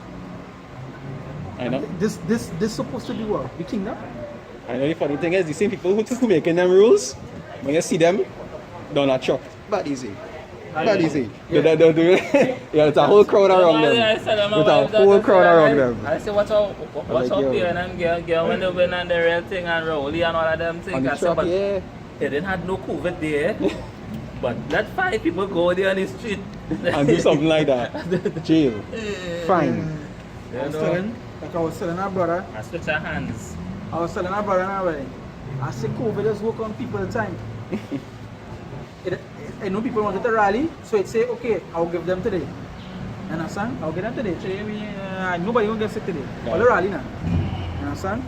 I know. This supposed to be what? The kingdom? I know the funny thing is, the same people who making them rules, when you see them, don't not shocked. But easy. But easy. Yeah, it's a whole crowd around them. With a whole crowd around them. I say, watch out here and girl when they win and the real thing and Rowley and all of them things. On the I say, truck, but yeah. they didn't have no COVID there. But let 5 people go there on the street. And do something like that. Jail. Fine. I was telling our brother, I switch your hands. I was telling our brother now, I say COVID just work on people all the time. I know people wanted to rally, so it say, okay, I'll give them today. You understand? I'll give them today. So, nobody will get sick today. All the rally now. You understand?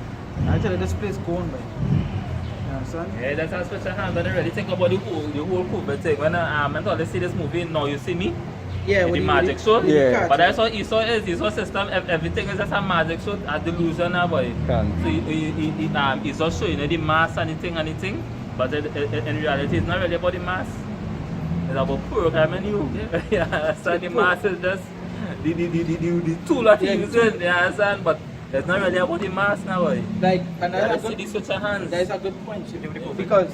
I tell you, this place going by. You understand? Yeah, that's how switch your hands. I don't really think about the whole COVID thing. When I meant to see this movie, Now You See Me. Yeah, The magic show. Yeah. But that's what Esau is. Esau system, everything is just a magic show, a delusion now, boy. So Esau show, you know, the mass and anything. But in reality, it's not really about the mass. It's about programming you. Yeah, so the mass is just the tool that you using, you understand? But it's not really about the mass now, boy. Like, Let's see these switch your hands. that is a good point. Because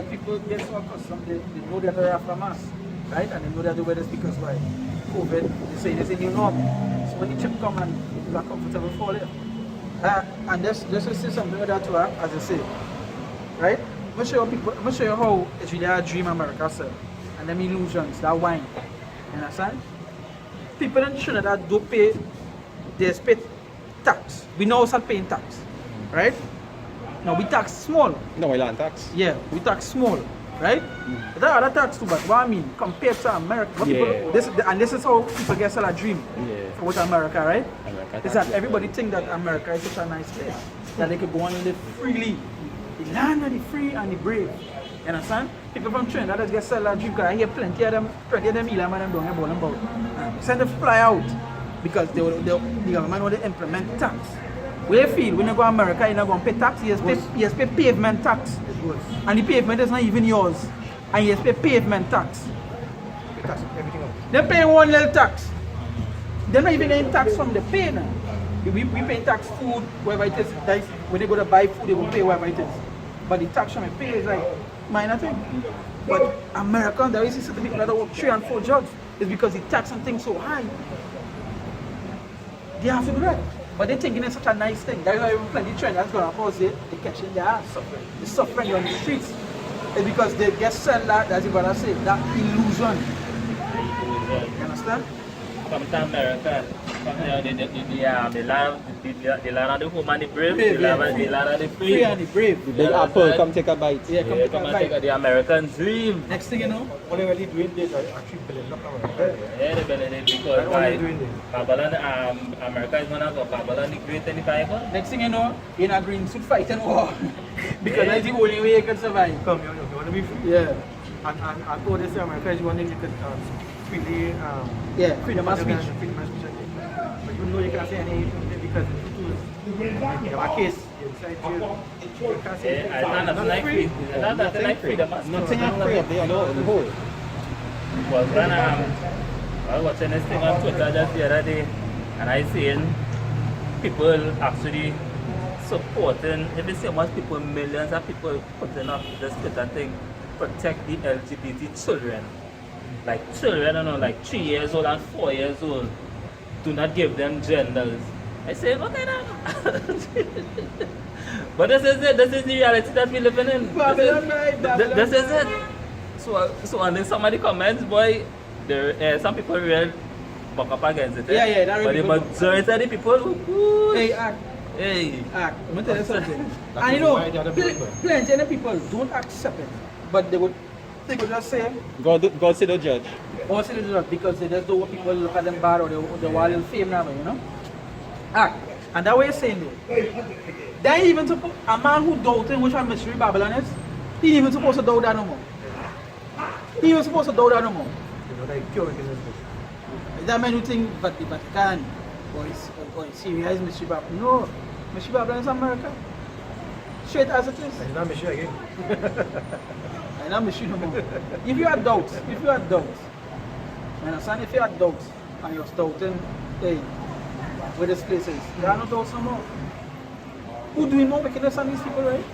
people get so accustomed, they know that they're after mass. Right? And they know that the weather is because why? COVID, they say there's a new norm. So when the chip come and people are comfortable for it. And let's just say something like that to her, as I say. Right? I'm gonna show you how it's really a dream America sell. And them illusions, that wine. You understand? People in Trinidad don't pay, they pay tax. We know start paying tax. Right? Now we tax small. No, I land tax. Yeah, we tax small. Right? But there are other tax too, but what I mean, compared to America, what Yeah. people, this is how people get sell a dream for what America, right? America Is that everybody think that America is such a nice place, that they could go and live freely. The land of the free and the brave. You understand? People from Trinidad that get sell a dream, because I hear plenty of them Elam and them down here bowling about. Send them fly out because the government want to implement tax. Where you feel when you go to America, you're not going to pay tax, you just pay pavement tax. And the pavement is not even yours. And you just pay pavement tax. Tax everything else. They're paying one little tax. They're not even getting tax from the pay now. We pay tax food, wherever it is. That's when they go to buy food, they will pay wherever it is. But the tax from the pay is like minor thing. But Americans, there is certain people that work 3 and 4 jobs. It's because the tax and things so high. They have to do that. But they're thinking it's such a nice thing. That's why even plenty trend that's going to cause it. They're catching their ass suffering. The suffering on the streets. It's because they get sent that, as you gotta say, that illusion. You understand? Come to America. Come here, the land of the home and the brave, the land of the free. Free and the brave. The big apple, come take a bite. Yeah, Come and take the American dream. Next thing you know, What they're really doing this are actually building up America. Yeah, they building it because What are they doing this? Babylon, America is gonna go Babylon the Great in the Bible. next thing you know, you're in a green suit fighting war. Because that's the only way you can survive. Come, you want to be free. Yeah. And all this America is one thing you can freely Yeah, freedom of speech. Freedom of speech. But you know you can't say anything because you have a case inside jail. You can't say anything. It's not like free. It's not like freedom of speech. Nothing is free up there, no, in the whole. Well, when I was watching this thing on Twitter just the other day, and I seen people actually supporting, if you see how much people, millions of people putting up this Twitter thing, protect the LGBT children. Like children, I don't know, like 3 years old and 4 years old, do not give them genders. I say, look at that. But this is it, this is the reality that we're living in. This is it. So and some of the comments, boy, there some people really buck up against it. Yeah, that but the really majority of the people, ooh, Hey, act. hey. I'm going to tell you something. That's And you know, why the other people- plenty of people don't accept it. But they would just say, God say the judge. or say they do that because they just don't want people to look at them bad or they want a little fame now, you know? And that way you're saying it. Then even a man who doubting which one mystery Babylon is, he ain't even supposed to doubt that no more. He ain't even supposed to doubt that no more. You know, like pure wickedness. Is that man who think but the Vatican or Syria is mystery Babylon? No, mystery Babylon is America. Straight as it is. It's not Michelle again. And I'm mystery no more. If you have doubts, you understand? If you have doubts and you're doubting, hey, where this place is, there are no doubts no more. Who doing more wickedness on these people, right?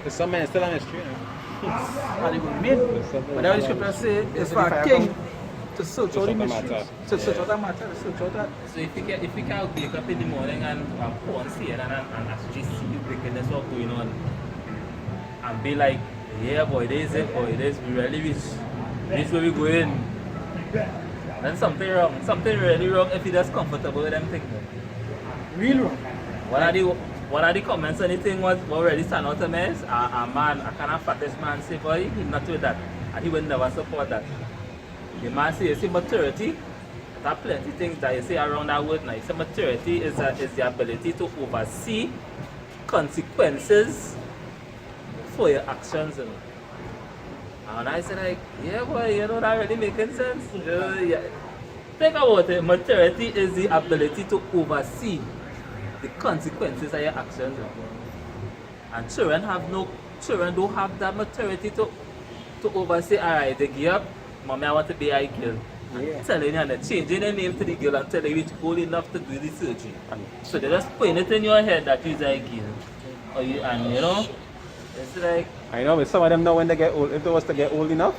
There's some men still on the street. how they were made. But the scripture say it's for a king to search out the mysteries. To search out the matter, to search out that. So if you can wake up in the morning and go and see it and actually see the wickedness of going on and be like, yeah boy, this is it, boy, this we really reach where we going. Then something wrong, something really wrong if you're just comfortable with them things. Real wrong. One of the comments, anything was already stand out to me is a man, a kind of fattest man say, boy, he's not with that. And he will never support that. The man say, you see maturity, there are plenty of things that you say around that word now. You say maturity is the ability to oversee consequences for your actions. You know? And I said like, yeah boy, you know that really making sense. Yeah. Think about it, maturity is the ability to oversee the consequences of your actions. You know? And children don't have that maturity to oversee, alright, they give up, mommy I want to be a girl. And telling you and they're changing the name to the girl and telling you it's old enough to do the surgery. So they're just putting it in your head that you're a girl. And you know, it's like I know, but some of them now when they get old, if they was to get old enough,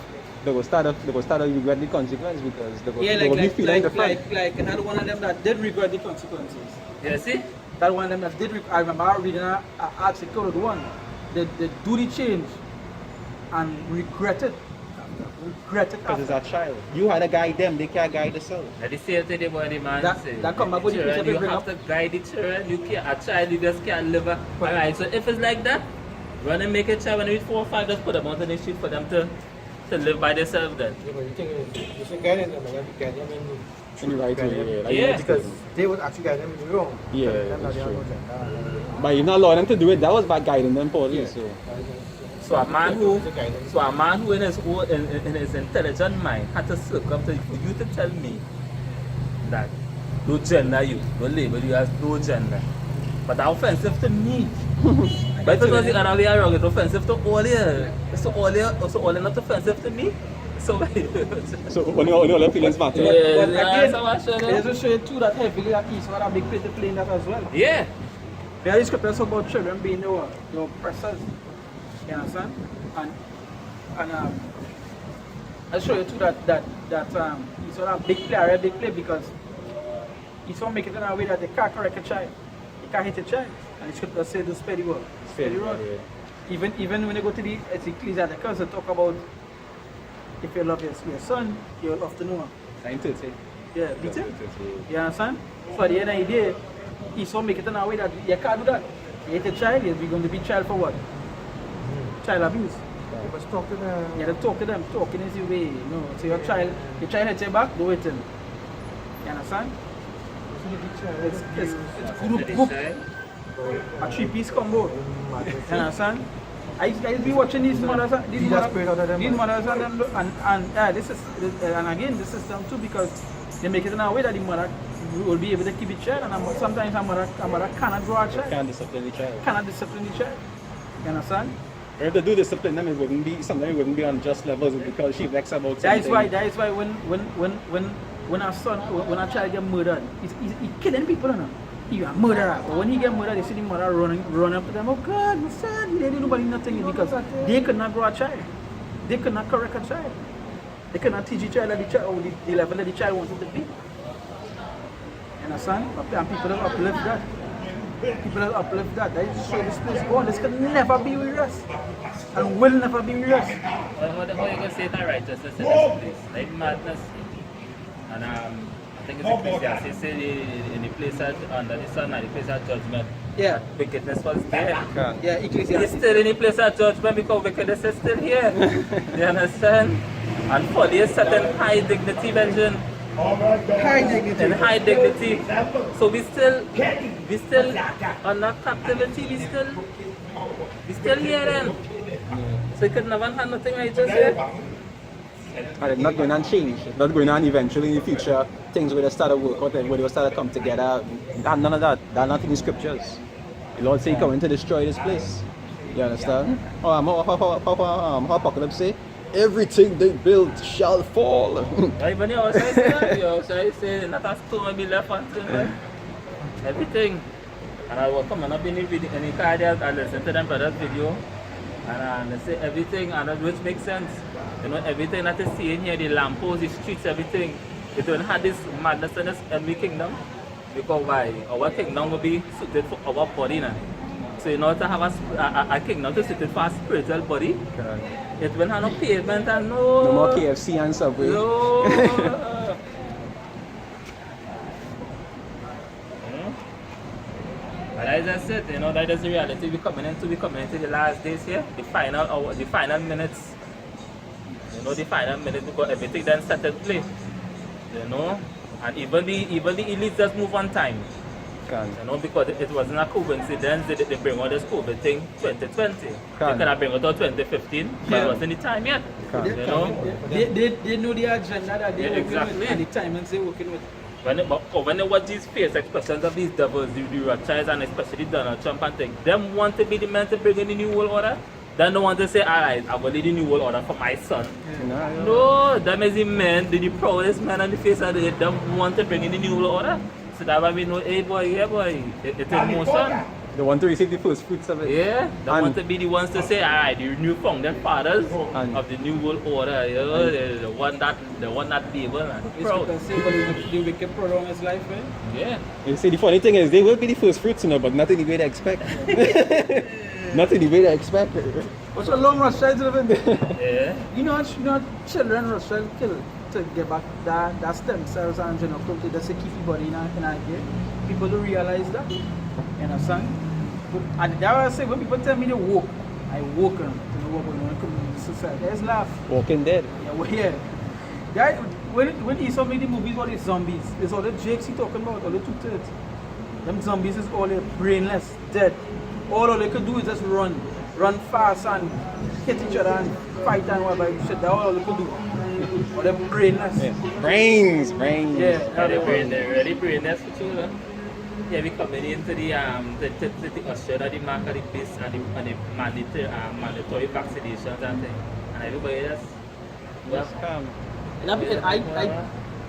they will start to regret the consequence because they will be feeling the front. Like another one of them that did regret the consequences. you see? That one of them that did I remember reading an article with one. They do the change and regret it. Because it's a child. You had to guide them, they can't guide themselves. At the same time, the man say, that come back with the children, you have to guide the children. You can't, a child, you just can't live. Alright, so if it's like that, run and make a child when they reach 4 or 5, just put them out on the street for them to live by themselves then. Yeah, but the thing is, you should guide them and you guide them In the right way, Yeah. because they would actually guide them in the wrong. Yeah, Them that's that they true. are not. But you're not allowing them to do it, that was bad guiding them for you. So. So a man who in his intelligent mind had to circum for you to tell me that don't gender you, don't label you as no gender. But that's offensive to me. But if it was the other way around, it's offensive to all you. So all you not offensive to me. So Only all feelings matter. But Yeah, again, it just show you too that heavily that East had a big play to play in that as well. yeah. There is scriptures about children being the oppressors. You understand? And I show you too that he's on a big play because he's going to make it in a way that they can't correct a child. They can't hit a child. And the scripture says do spare the word. Spare the rod. Even when you go to the Ecclesiasticus, they talk about if you love your son, you'll love to know him. 9:30. Yeah, beat him. You understand? So at the end of the day, he's going to make it in a way that you can't do that. You hit a child, you're going to be child for what? Child abuse. You must talk to them. You have to talk to them. Talking is the way, you know. So your child hits your back, do it him. You understand? It's group book. A 3-piece combo. You understand? I be watching these mothers and them and this is and again the system too because they make it in a way that the mother will be able to keep the child and sometimes a mother cannot grow a child. Can't discipline the child. Cannot discipline the child. You understand? Or if they do discipline them, it wouldn't be on just levels because she vexed about something. That is why when a child get murdered, he's killing people, you know. He's a murderer. But when he get murdered, they see the mother run up to them. Oh God, my son, they didn't nobody nothing because they could not grow a child. They could not correct a child. They could not teach the child at the level that the child wanted to be. You understand? And people don't uplift that. People don't uplift that. That is show this place going. This can never be with us. And will never be with us. How you going to say that righteousness in this place? Like madness. And I think it's Ecclesiastes say in the place under the sun and the place of judgment. Yeah. Wickedness was there. Yeah, Ecclesiastes. It's still in the place of judgment because wickedness is still here. You understand? And folly is set in high dignity, Benjamin. High dignity. In high dignity. So we still under captivity, we still here then. So you could never have nothing righteous here. And it's not going to change. It's not going on eventually in the future. Things will start to work out and will start to come together. And none of that. That's not in the scriptures. The Lord say He's coming to destroy this place. You understand? How Apocalypse say? Everything they built shall fall. Right, when you also say that, you also say not a stone will be left until everything. And I will come and I've been in the car there, I listen to them brothers video. And they say everything, and which makes sense. You know, everything that is seen here, the lampposts, the streets, everything, it will have this madness in this enemy kingdom. Because why? Our kingdom will be suited for our body now. So in order to have a kingdom to suited for a spiritual body, it will have no pavement and No more KFC and Subway. no. But as I said, you know, that is the reality we're coming into the last days here, the final hour, the final minutes. You know, the final minutes, because everything then set in play. You know, and even the elites just move on time. You know, because it wasn't a coincidence that they bring out this COVID thing 2020. They could have bring it out 2015, but it wasn't the time yet. You know, They know the agenda that they're working Exactly. with and the timings they're working with. when they watch these face expressions of these devils, the Rothschilds and especially Donald Trump and things, them want to be the men to bring in the new world order. Then they want to say, alright, I will lead the new world order for my son. No, them is the men, the proudest men on the face of the earth, them want to bring in the new world order. So that's why we know, hey boy, yeah boy, it's in motion. They want to receive the first fruits of it. Yeah, they want to be the ones to say, alright, the new founding fathers of the new world order, you know, the one that label and It's proud. because the wicked prolong his life, right? Yeah. You see, the funny thing is, they will be the first fruits, you know, but not in the way they expect. Not in the way they expect. What's a long Rothschild living? Yeah. You know, children Rothschild kill to get back that stem cells and genotype that's to keep your body in a gear. People don't realize that. You understand? And that was I say when people tell me they woke, I woke them to know what going on in society. There's laugh. Walking Dead. Yeah, well, yeah. Guy, when he saw me the movies about the zombies, it's all the jakes he talking about, all the two-thirds. Them zombies is all brainless, dead. All they could do is just run fast and hit each other and fight and whatever shit. That's all they could do. Or they're brainless. Yeah. Brains. Yeah, They're really brainless for children. Yeah, we coming into the Australia, the mark of the beast and the mandatory vaccinations and things. And everybody else. Well,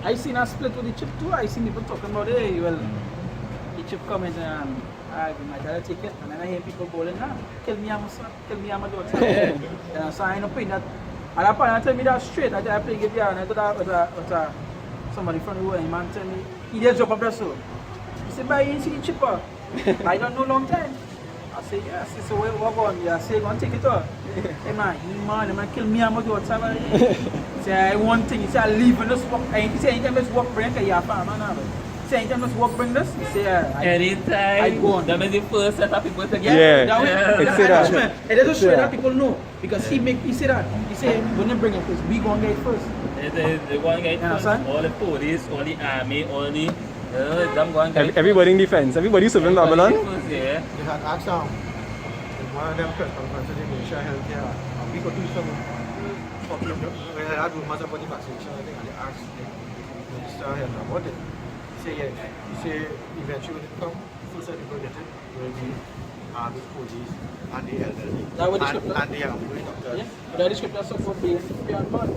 I seen a split with the chip too. I seen people talking about, hey, well, the chip coming and I might have to take it. And then I hear people calling, nah, kill me, I'm a son, kill me, I'm a daughter. And so I know putting that. At that point, I tell me that straight. I play it here and I thought that with somebody from the world, man tell me, he just jump up there so. He said, but you see the chipper. I don't know long time. I say, yes. He said, what on? Yeah, I say, go and take it off. Hey man, kill me, I'm a daughter. He said, I want thing. He said, I leave in this work. He said, anytime this work bring, you have a man. He said, anytime this work bring this, he said, anytime. I go on. That means the first set of people to Yeah. It is a straight that people know. Because he said that. He said, when they bring it first, we go and get it first. The one guy first, all the police, all the army, all the them go and get Everybody in defense. Everybody serving Babylon. first, yeah. They had asked in one of them press conferences in Asia Healthcare a week or two ago, when I had rumors about the vaccination, I think, and they asked the Minister of Health about it. He said, yes. He said, eventually when it comes, first set people get it will be army, police, and the elderly. That what the scripture? And the ambulance doctors. Yeah. That the scripture support beyond man.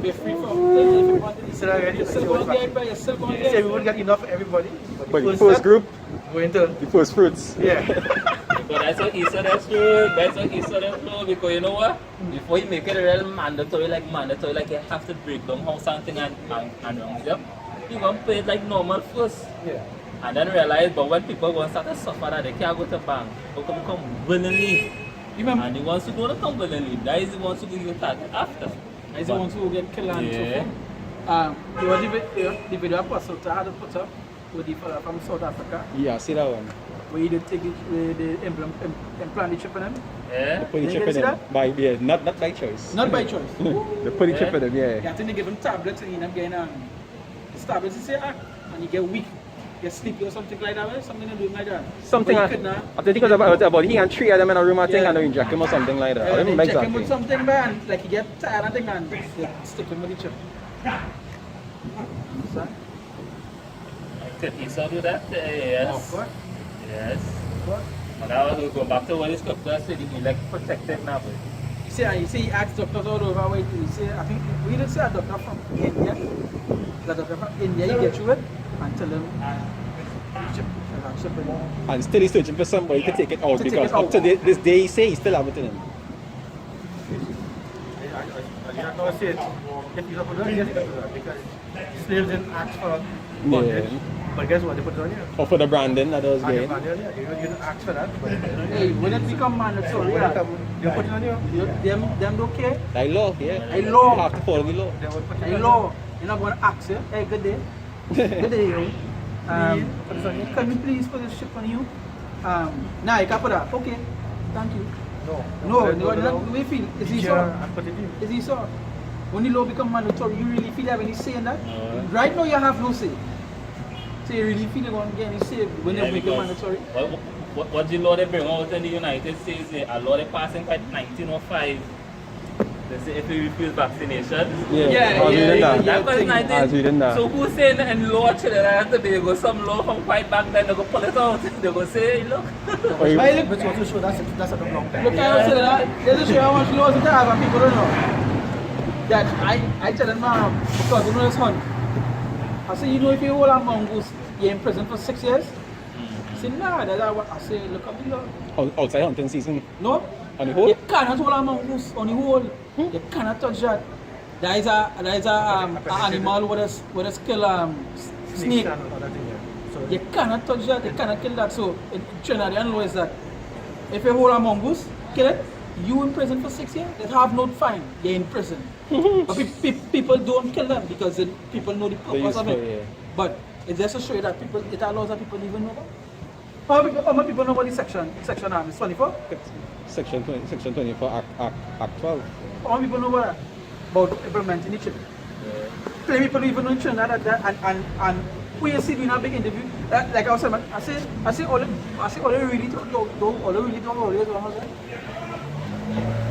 Be free from everybody. So already, You're still going to get by yourself. He said we would get enough for everybody. But the first group, going to, the first fruits. yeah. But that's what he said, that's true. That's what he said, that's true. Because you know what? Before you make it real mandatory, like you have to break down how something and wrong. Yep. You want to pay it like normal first. Yeah. And then realize, but when people want to start to suffer that they can't go to bank, they can become willingly. Remember, And the ones who don't come willingly, that is the ones who will get targeted after. I the ones who get killed and Yeah. so forth. The video Apostle had to put up with the fellow from South Africa, Yeah, see that one. where they take it, where they implant the chip in them. Yeah. Put the You chip can in see them. that? Not by choice. Not by choice. They put the chip in them, Yeah, yeah. I think they give them tablets and you end up getting the tablets. You say, and you get weak, get sleepy or something like that, right? Something to do like that. Something But like you could not. I think it was about he and three of them in a room, I think, Yeah. and they inject him or something like that. I don't They remember check him with exactly. something, man, like you get tired and thing and they stick him with the chip. Understand? Could Esau do that? Yes. Of course. Yes. Of course. And now we'll go back to what the scripture said, the elect protected now. You see, he asked doctors all over where he say, I think we didn't say a doctor from India. The doctor from India, you get you it and tell him, chip it. And still he's searching for somebody to take it out To take because it out. up to this day he say he still have it in him. But you're not going to say, if you don't put it on, yes, you can put it on. Because slaves didn't ask for bondage. But guess what? They put it on you. Or for the branding that was And the gained. branding, yeah. You didn't ask for that. But Hey, when it become mandatory, you put it on you. them don't care. Like law, yeah. Like law. You have to follow the law. They will put it Hey, on law, you're not going to ask you. Hey, good day. Good day, yo. Put this on you. Can you please put this ship on you? Nah, you can put that. Okay, thank you. No, we feel. Is he so? And put it in. Is he so? When the law become mandatory, you really feel that when he's saying that? Right now, you have no say. So you really feel going to get any say when they make it mandatory? What the law they bring out in the United States, a law they passed in 1905. They say if you refuse vaccination. I was reading that. That was I was reading that. So who's saying that in law Trinidad and Tobago, some law from quite back then, they go pull it out. They go say, hey, look. But to also show that's a long time. Look, I say that. There's a show how much laws it have and people don't know. That I tell them, because you know this hunt. I say, you know, if you hold a mongoose, you're in prison for 6 years? I say, nah, that's what I say, look at the law. Outside hunting season. No? On the whole? You cannot hold a mongoose on the whole. You cannot touch that. There is a animal with a skill snake. You cannot touch that, you cannot kill that. So in Trinidadian law is that if you hold a mongoose, kill it, you in prison for 6 years, they have no fine, you're in prison. But people don't kill them because people know the purpose of it. But it's just to show you that it allows that people even know about. How many people know about the section 24? Section 24, Act 12. How many people know about that? About implementing the chip. Plenty people even know Trinidad and when you see doing a big interview, like I was saying, I say all the really don't.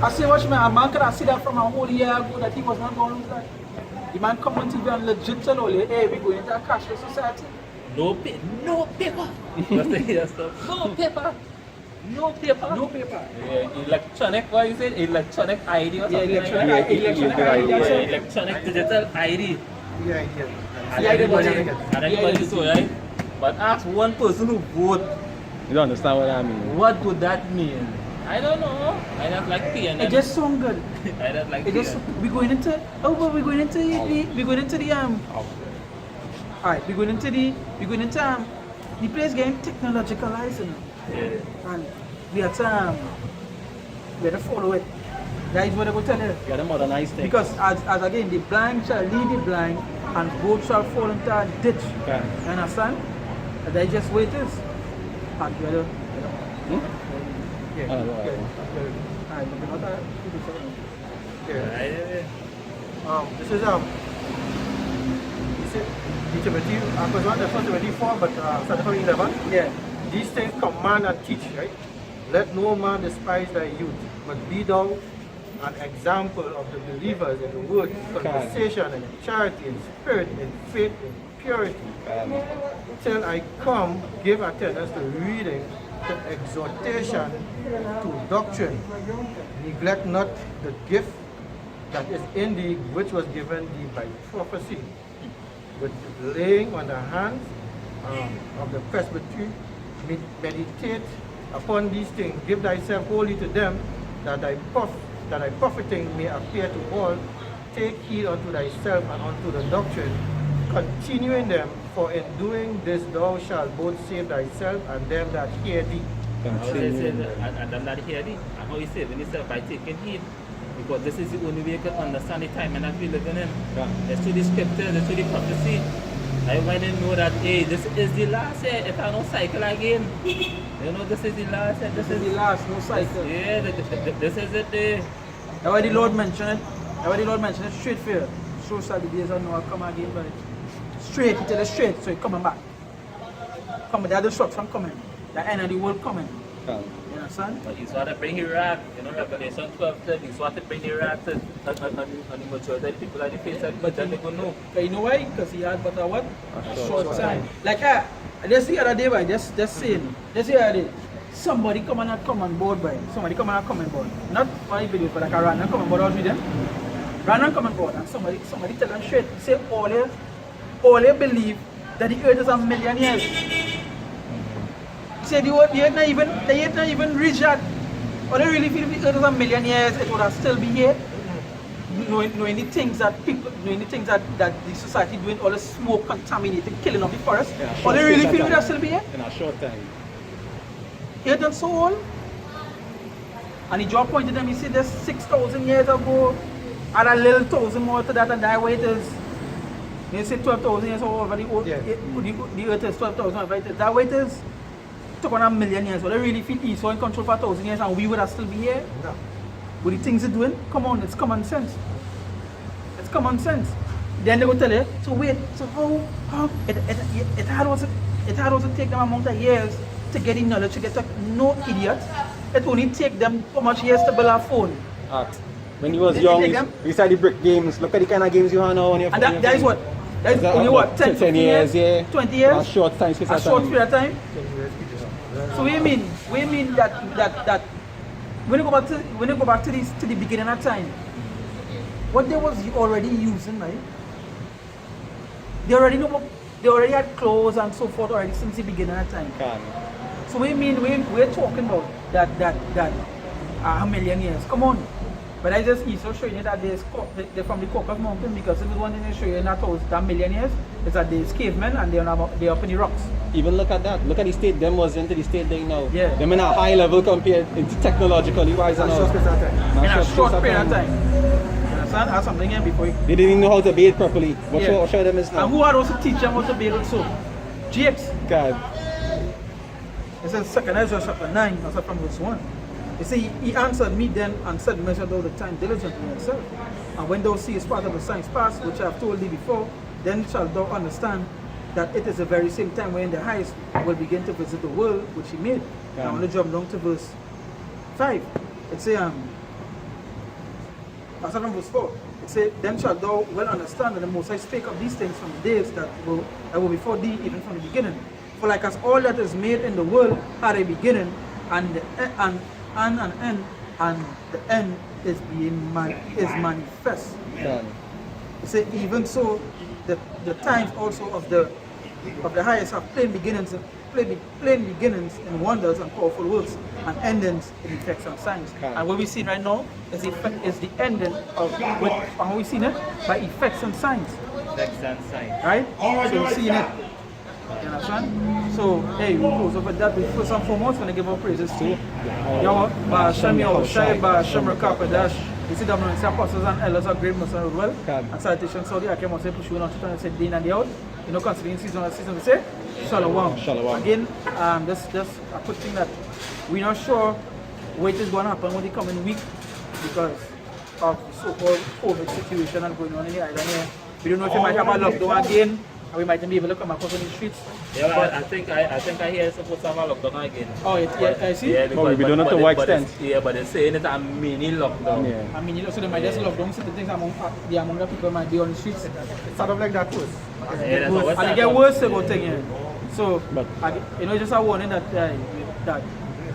I say, watch man, a man could have seen that from a whole year ago that he was not going to lose that. The man come on TV and legit tell all you, hey, we're going into a cashless society. No paper. That's stuff. No paper. Yeah, electronic, what you said? Electronic ID or something Electronic ID. Electronic digital ID. Yeah. And everybody so, right? But ask one person who vote, You don't understand what I mean? what would that mean? I don't know. I don't like PNN. It just sound good. I don't like It just PNN. we're going into the alright, we're going into the place getting technologicalized, you know. Yeah. And we have to follow it. That is what I will tell you. You got to modernize things. Because as again, the blind shall lead the blind and both shall fall into a ditch. Okay. You understand? And that's just where it is. And you know. Yeah. I don't know. Alright, but not that. Yeah. This is Timothy, because one that's not Timothy 4, but started from 11. Yeah. These things command and teach, right? Let no man despise thy youth, but be thou an example of the believers in the word, conversation, in charity, in spirit, in faith, in purity. Till I come, give attendance to reading, to exhortation, to doctrine. Neglect not the gift that is in thee, which was given thee by prophecy, with laying on the hands of the presbytery. Meditate upon these things, give thyself wholly to them, that thy profiting may appear to all. Take heed unto thyself and unto the doctrine, continuing them, for in doing this thou shalt both save thyself and them that hear thee. How they say that, and them that hear thee, and how he saving himself by taking heed. Because this is the only way you can understand the time and that we live in. It's through the scriptures, it's through the prophecy. I want to know that, hey, this is the last year, if I don't cycle again. You know, this is the last year. This is the last, no cycle. Yeah, this is it. That's why the Lord mentioned it. Straight for you. So shall the days of Noah come again, but straight, he tell us straight, so he's coming back. Coming, there are the shots from coming. The end of the world coming. You understand? But he's want to bring the wrath, you know, Revelation 12 said he's want to bring the wrath on the majority of people at the face of but then they go no. But you know why? Because he had but a what? A short time. Like just the other day, boy, just saying, just the other day, somebody come on board, boy. Somebody come on board. Not my video, but like a random come on board, I was with them. Random come on board, and somebody tell them straight, say all you believe that the earth is 1 million years. Say the earth not even reach that. Or they really feel if the earth is 1 million years, it would have still be here. knowing the things that people, knowing the things that the society doing, all the smoke contaminating, killing of the forest, Yeah, or they short really period feel of they'll time. still be here? In a short time. Here done so old. And he draw point to them, he said there's 6,000 years ago, add a little thousand more to that, and that way it is. They say 12,000 years old, but the earth is 12,000, but that way it is. Took on a million years, but they really feel Esau in control for 1,000 years, and we would have still be here. No. With the things they're doing, come on, it's common sense. It's common sense. Then they go tell you, so wait, so how it had also take them amount of years to get the knowledge, to get to no idiot. It only take them how much years to build a phone. When you was They young, take you them. used to have the brick games. Look at the kind of games you have now on your phone. And that is what? That is That only about what? 10, 10 15 years, yeah. 20 years? A short time space A of short time. period of time? So what do you mean? What do you mean that when you go back to the beginning of time, what they was already using, right? They already had clothes and so forth already since the beginning of time. Can. So what do you mean we're talking about that a million years? Come on. But I just Esau showing you that they're from the Caucasus Mountain, because if it's one thing they show you in that million years, it's that there's cavemen and they're up in the rocks. Even look at that. Look at the state them was into the state they now. Yeah. Them in a high level compared into technologically wise and all. In a short period of time. You understand? Add something here before you. They didn't even know how to bathe properly. What Yeah. show them is And now. who had also teach them how to bathe with soap? Jakes. God. It says 2 Ezra chapter 9, also from verse 1. It says, he answered me then and said, measure thou the time diligently yourself. And when thou seest part of the signs past, which I have told thee before, then shalt thou understand that it is the very same time when the highest will begin to visit the world which he made. Yeah. And I want to jump down to verse 5. It says, from verse 4. It says, then shalt thou well understand that the Most High spake of these things from the days that were before thee, even from the beginning. For like as all that is made in the world had a beginning, and an end, and the end is manifest. God. It says, even so, the times also of the highest have plain beginnings in wonders and powerful works, and endings in effects and signs. Okay. And what we see right now is the ending of what, and what we see it by effects and signs. Effects and signs. Right? So we're seeing it. You understand? So, hey, we close over that. But first and foremost, we're going to give our praises to Yahweh, Ba'ashem Yahushai, Ba'ashem Rakapadash. You see them and apostles and elders of great mercy and well. And salutations, Saudi. I came on say, push you on to and say, Dean and the out. You know, considering season, we say, Shalom. Shalom. Again, just a quick thing that we're not sure what is going to happen with the coming week because of the so-called COVID situation that's going on in the island here. We don't know if we might have a lockdown again. And we might not be able to come across on the streets. Yeah, but I think I hear it's supposed to have a lockdown again. Oh, yeah, I see. Yeah, But we don't know to what extent. But they're saying it's a mini lockdown. Yeah. I mean, you know, so they might just lock down certain things among the people might be on the streets. Sort of like that first. Yeah, that's what And it get worse about thing here. So, But- you know, just a warning that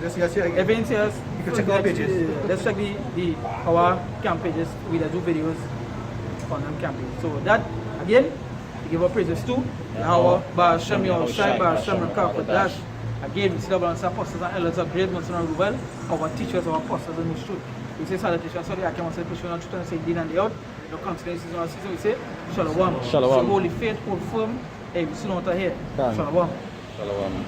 Just yes, yeah. events here, You can check our pages. let's check our camp pages. We do videos on them camp pages. So that, again, we give our praises to Yahweh, Ba'ashem Yahushai, Ba'ashem Rakapadash. Again, we see the balance apostles and elders of great mercy and well, our teachers, our apostles in the truth. We say salutations, sorry, I can't say push on truth and say din and the out. No considering season, we say Shalom. Shalom. So holy faith, hold firm. Hey, we soon out of here. Done. Shalom. Shalom.